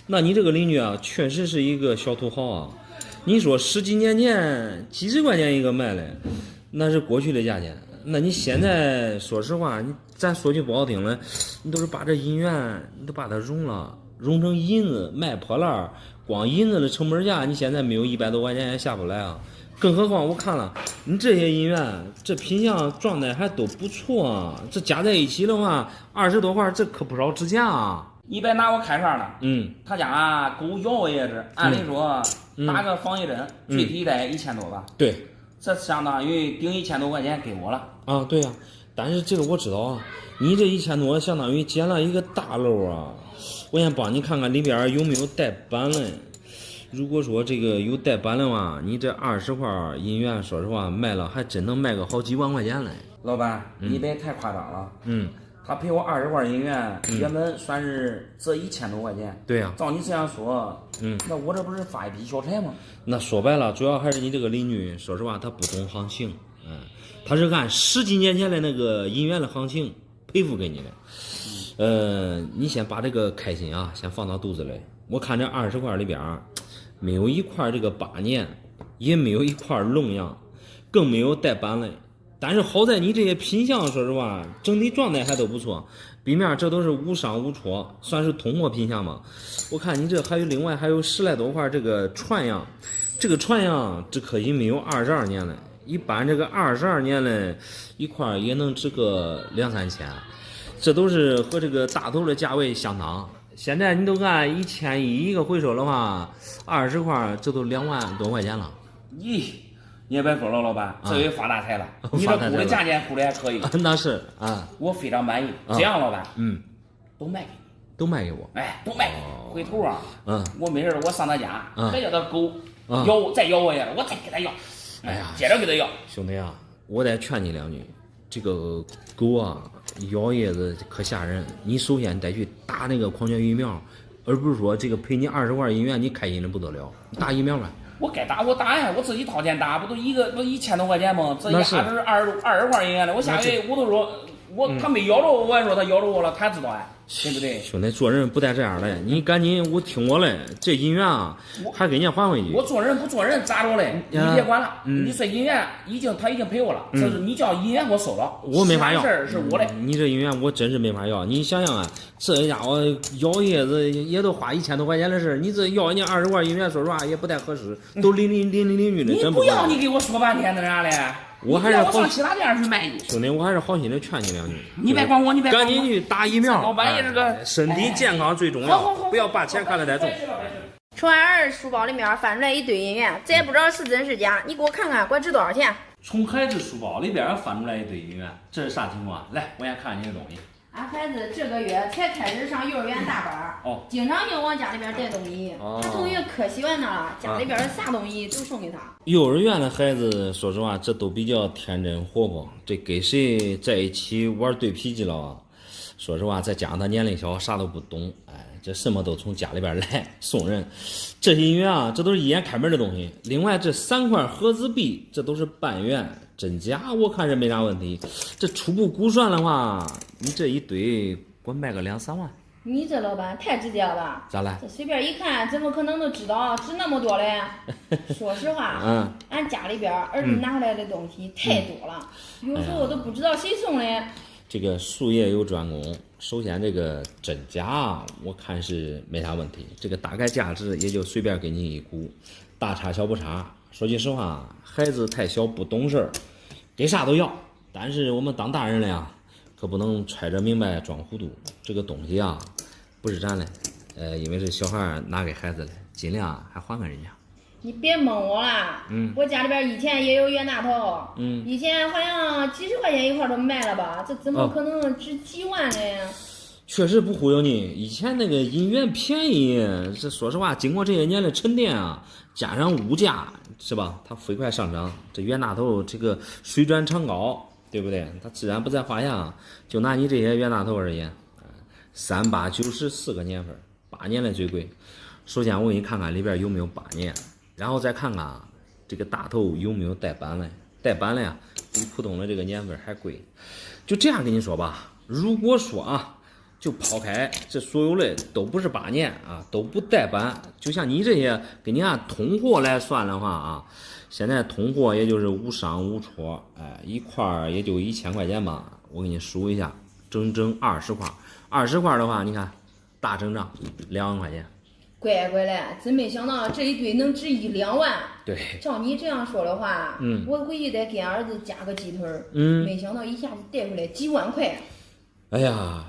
那你这个邻居啊，确实是一个小土豪啊。你说10几年前几十块钱一个卖的，那是过去的价钱。那你现在说实话，咱说句不好听的，你都是把这银元你都把它融成银子卖破烂，光银子的成本价你现在没有100多块钱也下不来啊。更何况我看了你这些银元，这品相状态还都不错啊，这加在一起的话，20多块，这可不少值钱啊。你别拿我开涮了，他家狗咬我也是，按理说打个防疫针，最低得1000多吧？对，这相当于顶1000多块钱给我了。啊，对呀，但是这个我知道啊，你这1000多相当于捡了一个大漏啊。我先帮你看看里边有没有带板嘞。如果说这个有带板的话，你这20块银元，说实话卖了还真能卖个好几万块钱嘞。老板，你别太夸张了。他赔我20块银元，原本算是折1000多块钱。对呀，照你这样说，那我这不是发一笔小财吗？那说白了，主要还是你这个邻居，说实话他不懂行情，他是按10几年前的那个银元的行情赔付给你的。你先把这个开心啊，先放到肚子里。我看这20块里边没有一块这个8年，也没有一块龙样，更没有带板类。但是好在你这些品相，说实话，整体状态还都不错。笔面这都是无伤无戳，算是通货品相嘛。我看你这还有另外还有10来多块这个船样，这个船样这可以没有22年了，一般这个22年嘞一块也能值个2、3千，这都是和这个大头的价位相当。现在你都按1100一个回收的话，20块这都2万多块钱了。咦，你也别说了，老板，这回发大财了。你这估的价钱估的还可以。那是啊，我非常满意。这样，老板，都卖给你，都卖给我。哎，都卖给你。回头啊，我没事我上他家，再叫他狗咬我，再咬我一下，我再给他咬。哎呀，接着给他咬。兄弟啊，我得劝你2句，这个狗啊咬叶子可吓人。你首先得去打那个狂犬疫苗，而不是说这个赔你20块银元，你开心的不得了。打疫苗吧。我该打我打呀，我自己掏钱打，不都1000多块钱吗？这压是20块银元的，我下回我都说他没咬着我，我还说他咬着我了，他知道哎，对不对？兄弟，做人不带这样的，你赶紧我听我的，这银元啊，还给人家还回去。我做人不做人咋着嘞？你别管了，你说银元他已经赔我了，这是你叫银元给我收了，我没法要，事儿是我的。你这银元我真是没法要，你想想啊，这家伙咬叶子也都花1000多块钱的事，你这要人家20块银元，说实话也不太合适，都邻居的，真不要你给我说半天那啥嘞。我还是我上其他店去卖你，兄弟，我还是好心的劝你2句。你别管我，你别管我，赶紧去打疫苗。老板也是个身体健康最重要，不要把钱看得太重。春儿书包里面翻出来一堆银元，这也不知道是真是假，你给我看看，管值多少钱？从孩子书包里边翻出来一堆银元，这是啥情况？来，我先看你的东西。俺孩子这个月才开始上幼儿园大班，经常性往家里边带东西，他同学可喜欢他了，家里边啥东西都送给他。幼儿园的孩子，说实话，这都比较天真活泼，这跟谁在一起玩对脾气了啊？说实话，再加上他年龄小，啥都不懂，这什么都从家里边来送人。这些银元啊，这都是一眼开门的东西。另外，这3块合资币，这都是半元。真假我看是没啥问题，这初步估算的话，你这一堆给我卖个2、3万。你这老板太直接了吧？咋了？这随便一看，怎么可能都知道值那么多嘞？说实话，俺家里边儿子拿回来的东西太多了，有时候都不知道谁送的。这个术业有专攻，首先这个真假我看是没啥问题，这个大概价值也就随便给你一估，大差小不差。说句实话，孩子太小不懂事儿，给啥都要。但是我们当大人了呀，可不能揣着明白装糊涂。这个东西啊，不是咱的，因为是小孩拿给孩子的，尽量还还给人家。你别蒙我了，我家里边以前也有冤大头，以前好像几十块钱一块都卖了吧，这怎么可能值几万呢？确实不忽悠你，以前那个银元便宜，这说实话，经过这些年的沉淀啊，加上物价是吧，它飞快上涨，这冤大头这个水涨船高，对不对？它自然不在话下。就拿你这些冤大头而言，3、8、9、10 4个年份，8年的最贵。首先我给你看看里边有没有8年，然后再看看这个大头有没有带板嘞，带板嘞啊，比普通的这个年份还贵。就这样跟你说吧，如果说就抛开这所有的都不是8年都不带板，就像你这些给你按通货来算的话现在通货也就是无伤无戳，一块也就1000块钱吧。我给你数一下，整整20块，20块的话，你看大整账2万块钱，乖乖嘞，真没想到这一堆能值1-2万。对，照你这样说的话，我回去得给儿子加个鸡腿儿。没想到一下子带回来几万块。哎呀，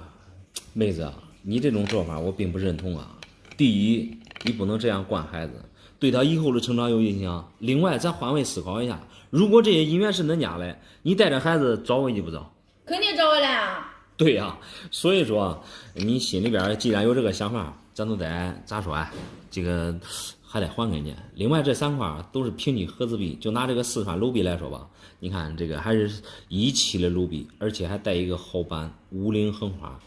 妹子啊，你这种做法我并不认同啊。第一，你不能这样惯孩子，对他以后的成长有影响。另外，咱换位思考一下，如果这些银元是恁家的，你带着孩子找回去不找？肯定找回来啊。对呀，所以说你心里边既然有这个想法，咱都得咋说啊？这个还得还给你。另外这3块都是平底合资币，就拿这个四川镂币来说吧，你看这个还是1期的镂币，而且还带一个毫斑50横花，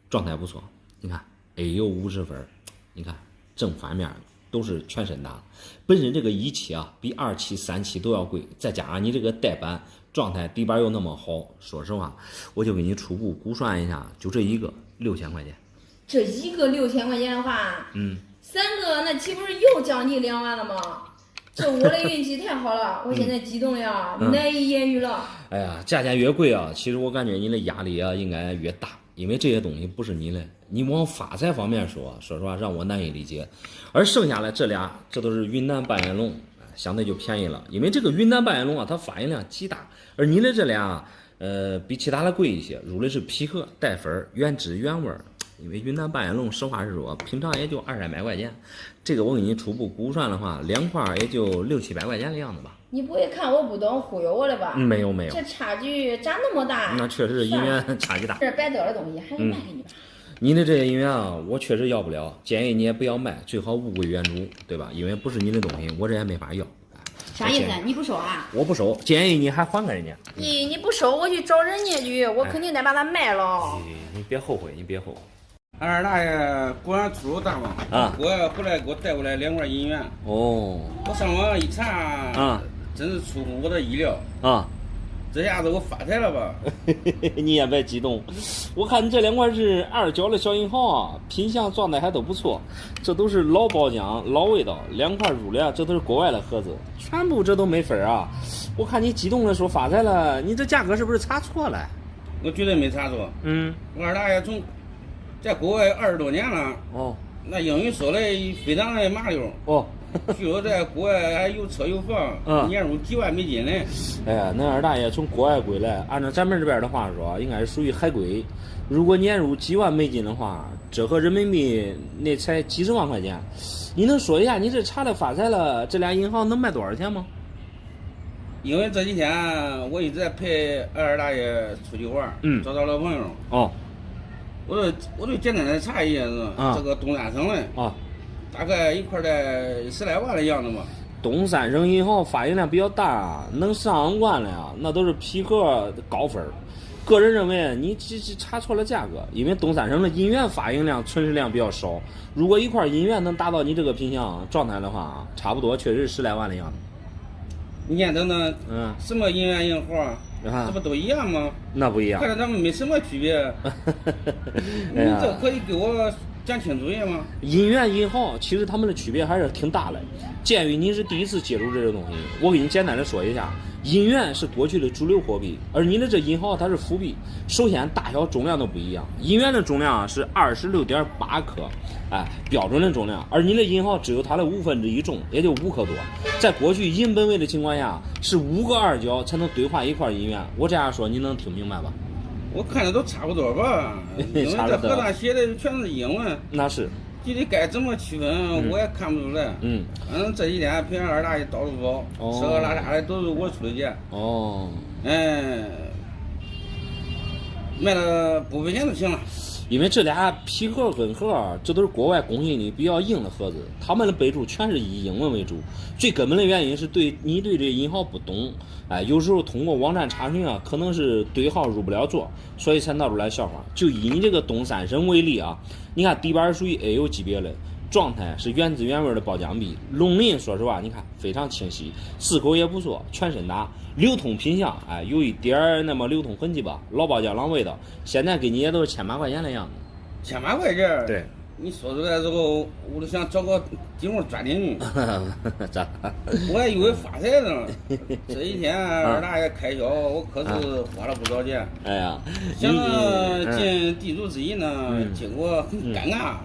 状态不错。你看 A 有50分，你看正反面都是全身打。本身这个1期啊比2期3期都要贵，再加上你这个带板状态底板又那么好，说实话我就给你初步估算一下，就这一个6000块钱。这一个6000块钱的话，3个那岂不是又将近2万了吗？这我的运气太好了，我现在激动呀，难以言喻了。哎呀，价钱越贵啊，其实我感觉你的压力啊应该越大，因为这些东西不是你的，你往发财方面说实话让我难以理解。而剩下的这俩，这都是云南半眼龙，相对就便宜了，因为这个云南半眼龙啊，它发音量极大，而你的这俩比其他的贵一些，入的是皮革带粉原汁原味。因为云南半眼龙实话实说，平常也就200-300块钱，这个我给你初步估算的话，2块也就600-700块钱的样子吧。你不会看我不懂忽悠我的吧？没有，这差距咋那么大？那确实是银元差距大。这白得的东西还是卖给你吧。你的这些银元啊，我确实要不了，建议你也不要卖，最好物归原主，对吧？因为不是你的东西，我这也没法要。啥意思？你不收啊？我不收，建议你还还给人家。你不收，我去找人家去，我肯定得把它卖了。你别后悔，你别后悔。二大爷果然出手大方啊！我回来给我带过来2块银元。哦，我上网一查啊，真是出乎我的意料啊！这下子我发财了吧？你也别激动，我看你这2块是2角的小银号啊，品相状态还都不错，这都是老包浆老味道，2块入的这都是国外的盒子，全部这都没分啊！我看你激动的说发财了，你这价格是不是查错了？我绝对没查错。我二大爷从在国外20多年了。哦。那英语说的非常的麻溜。哦。据说在国外还有车有房，年入几万美金呢。哎呀，恁二大爷从国外归来，按照咱们这边的话说，应该是属于海归。如果年入几万美金的话，折合人民币那才几十万块钱。你能说一下，你这查的发财了，这俩银行能卖多少钱吗？因为这几天我一直在陪二大爷出去玩，找到了朋友。哦。我就简单的查一下子，这个东三省的大概1块在10来万的样子吧。东三省银行发行量比较大，能上万的呀，那都是皮革高分。个人认为你这查错了价格，因为东三省的银元发行量、存世量比较少。如果1块银元能达到你这个品相状态的话，差不多确实是10来万的样子。你看等等，什么银元银行？这不都一样吗？那不一样，看着他们没什么区别。你这可以给我讲清楚一下吗？银元银行其实他们的区别还是挺大的。鉴于您是第一次接触这个东西，我给你简单的说一下，银元是过去的主流货币，而你的这银行它是辅币。首先大小重量都不一样，银元的重量是26.8克，标准的重量，而你的银行只有它的1/5重，也就5克多。在过去银本位的情况下，是5个2角才能兑换1块银元。我这样说你能听明白吧？我看的都差不多吧，因为这盒上写的全是英文。那是。具体该怎么区分，我也看不出来。反正这几天陪二大爷到处跑，吃喝拉撒的都是我出的钱。哦。卖了部分钱就行了。因为这俩皮盒跟盒，这都是国外工艺里比较硬的盒子，他们的备注全是以英文为主。最根本的原因是你对这银行不懂，有时候通过网站查询啊，可能是对号入不了座，所以才闹出来笑话。就以你这个东三省为例啊，你看底板属于 A 有级别的，状态是原汁原味的包浆壁，龙鳞说实话，你看非常清晰，四口也不错，全身打，流通品相，有一点那么流通痕迹吧，老包浆老味道。现在给你也都是1800块钱的样子。18块钱？对。你说出来之后，我都想找个地方钻进去。咋？我还以为发财呢。这一天二大爷开销，我可是花了不少钱。哎呀，想尽地主之谊呢，结果很尴尬。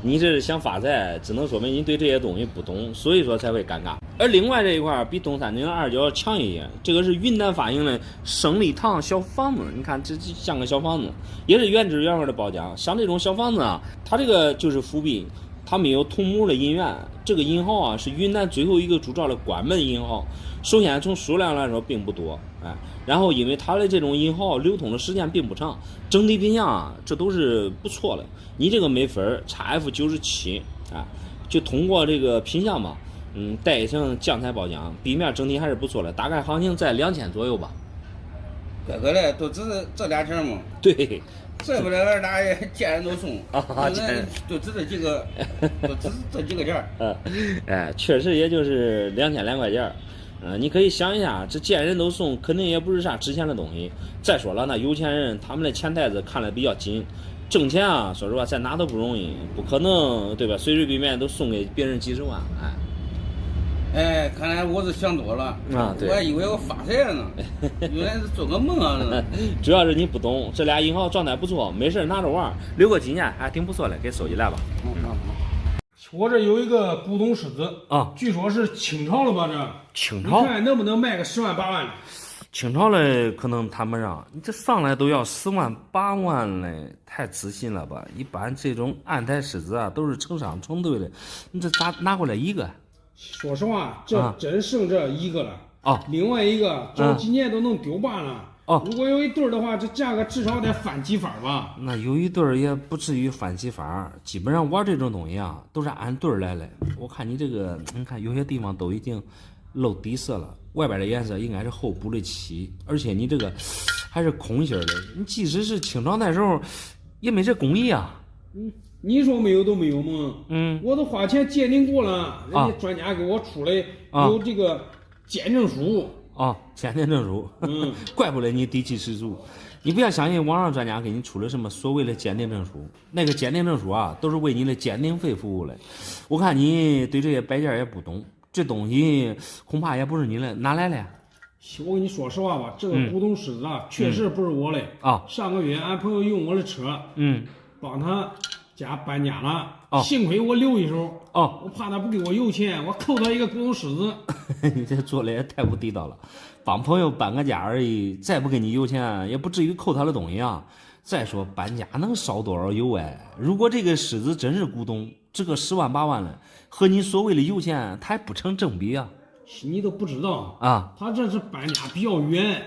你这是想发财，只能说明你对这些东西不懂，所以说才会尴尬。而另外这一块比东三省二角强一些，这个是云南发行的胜利堂小房子，你看这像个小房子，也是原汁原味的包浆。像这种小房子啊，它这个就是伏笔，它没有同母的银元，这个银号啊是云南最后一个铸造的关门银号。首先从数量来说并不多，哎，然后因为它的这种银号流通的时间并不长，整体品相啊这都是不错的。你这个没分 XF97 啊，就通过这个品相嘛。带一层酱菜包浆，壁面整体还是不错的，大概行情在2000左右吧。哥嘞，都只是这俩钱嘛。对，这不得二大爷见人都送啊，就只这几个，都只这几个钱。哎，确实也就是2200块钱。你可以想一下，这见人都送，肯定也不是啥值钱的东西。再说了，那有钱人他们的钱袋子看得比较紧。挣钱啊，说实话，在哪都不容易，不可能，对吧？随随便便都送给别人几十万，哎，看来我是想多了啊！对，我还以为我发财呢，原来是做个梦啊！主要是你不懂，这俩银行状态不错，没事拿着玩，留个纪念还挺不错的，给收起来吧。我这有一个古董狮子啊，据说是清朝了吧？这清朝，你看能不能卖个10万8万的？清朝嘞可能谈不上，你这上来都要10万8万嘞，太自信了吧？一般这种暗台狮子啊，都是成双成对的，你这咋拿过来一个？说实话，这真剩这一个了啊！另外一个找几年都能丢半了。哦，如果有一对的话，这价格至少得翻几番吧？那有一对也不至于翻几番，基本上玩这种东西啊，都是按对来的。我看你这个，你看有些地方都已经露底色了，外边的颜色应该是后补的漆，而且你这个还是空心的。你即使是清朝那时候，也没这工艺啊。你说没有都没有嘛。我都花钱鉴定过了，人家专家给我出来有这个鉴证书。鉴定证书。怪不得你底气十足。你不要相信网上专家给你出了什么所谓的鉴定证书，那个鉴定证书啊，都是为你的鉴定费服务的。我看你对这些摆件也不懂，这东西恐怕也不是你的，哪来的？我跟你说实话吧，这个古董狮子啊，确实不是我的啊。上个月俺朋友用我的车，帮他家搬家了，幸亏我留一手，我怕他不给我邮钱，我扣他一个古董狮子。你这做的也太不地道了，帮朋友搬个家而已，再不给你邮钱，也不至于扣他的东西啊。再说搬家能少多少油哎？如果这个狮子真是古董，这个10万8万了，和你所谓的油钱，它还不成正比啊。你都不知道啊，他这是搬家比较远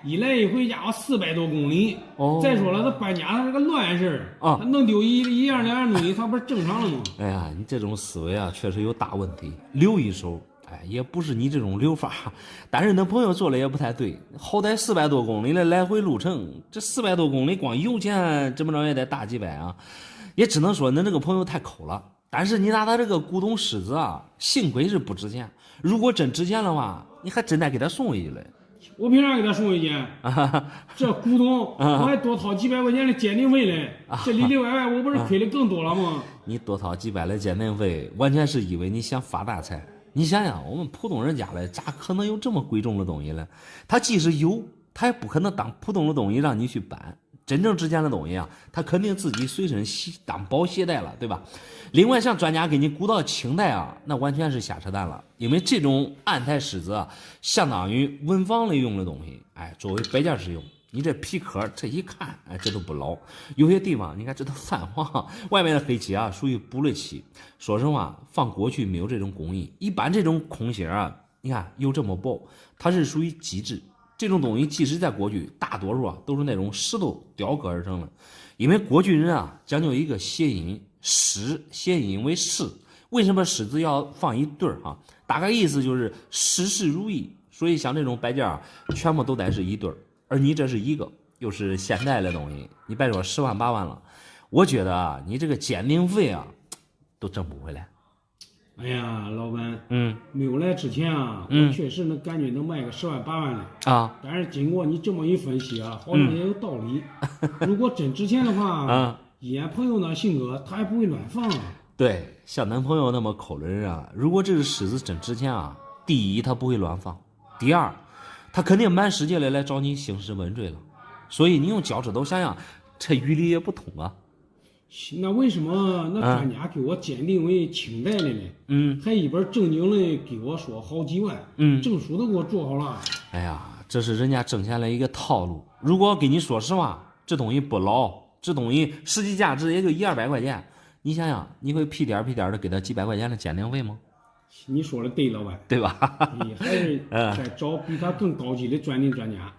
一来一回家伙400多公里。再说了，他搬家他是个乱事他能丢一样2样东西，他不是正常的吗？哎呀，你这种思维啊，确实有大问题。留一手，也不是你这种留法，但是那朋友做的也不太对，好歹400多公里的来回路程，这400多公里光油钱怎么着也得大几百啊，也只能说恁这个朋友太抠了。但是你拿他这个古董狮子啊，幸亏是不值钱。如果真值钱的话，你还真得给他送回去了。我凭啥给他送回去？这古董我还多掏几百块钱的鉴定费嘞，这里里外外我不是亏的更多了吗？你多掏几百的鉴定费，完全是因为你想发大财。你想想，我们普通人家嘞，咋可能有这么贵重的东西呢？他即使有，他也不可能当普通的东西让你去搬。真正值钱的东西啊，他肯定自己随身当包携带了，对吧？另外，像专家给你鼓捣清代啊，那完全是瞎扯淡了。因为这种暗台狮子啊，相当于文房类用的东西，作为摆件使用。你这皮壳这一看，这都不老。有些地方你看这都泛黄，外面的黑漆啊，属于补了漆。说实话，放过去没有这种工艺，一般这种空心啊，你看有这么薄，它是属于基质。这种东西即使在过去，大多数啊都是那种石头雕刻而成的。因为过去人啊讲究一个谐音，狮谐音为事。为什么狮子要放一对儿啊？大概意思就是事事如意。所以像这种摆件啊，全部都得是一对儿，而你这是一个，又是现代的东西，你别说10万8万了，我觉得啊，你这个鉴定费啊，都挣不回来。哎呀，老板，没有来之前啊，我确实能感觉能卖个10万8万的啊。但是经过你这么一分析啊，好像也有道理。如果真值钱的话，以俺朋友那性格，他还不会乱放啊。对，像男朋友那么抠的人啊，如果这个狮子真值钱啊，第一他不会乱放，第二他肯定满世界的来找你兴师问罪了。所以你用脚趾头想想，这于理也不通啊。那为什么那专家给我鉴定为清代的呢？还一本正经的给我说好几万，证书都给我做好了。哎呀，这是人家挣钱的一个套路。如果跟你说实话，这东西不老，这东西实际价值也就100-200块钱。你想想，你会屁颠的给他几百块钱的鉴定费吗？你说的对，老板，对吧？你还是再找比他更高级的鉴定专家。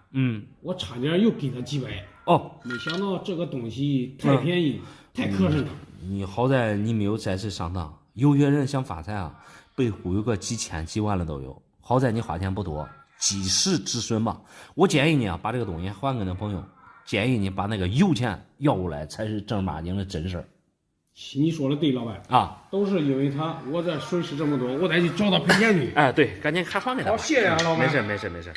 我差点又给他几百。没想到这个东西太便宜，太磕碜了。你好在你没有再次上当，有些人想发财啊，被忽悠个几千几万的都有。好在你花钱不多，及时止损吧。我建议你啊，把这个东西还给那朋友，建议你把那个油钱要过来，才是正儿八经的真事儿。你说的对，老板啊，都是因为他，我这损失这么多，我得去找他赔钱去。哎，对，赶紧还还给他。好，谢谢啊，老板。没事。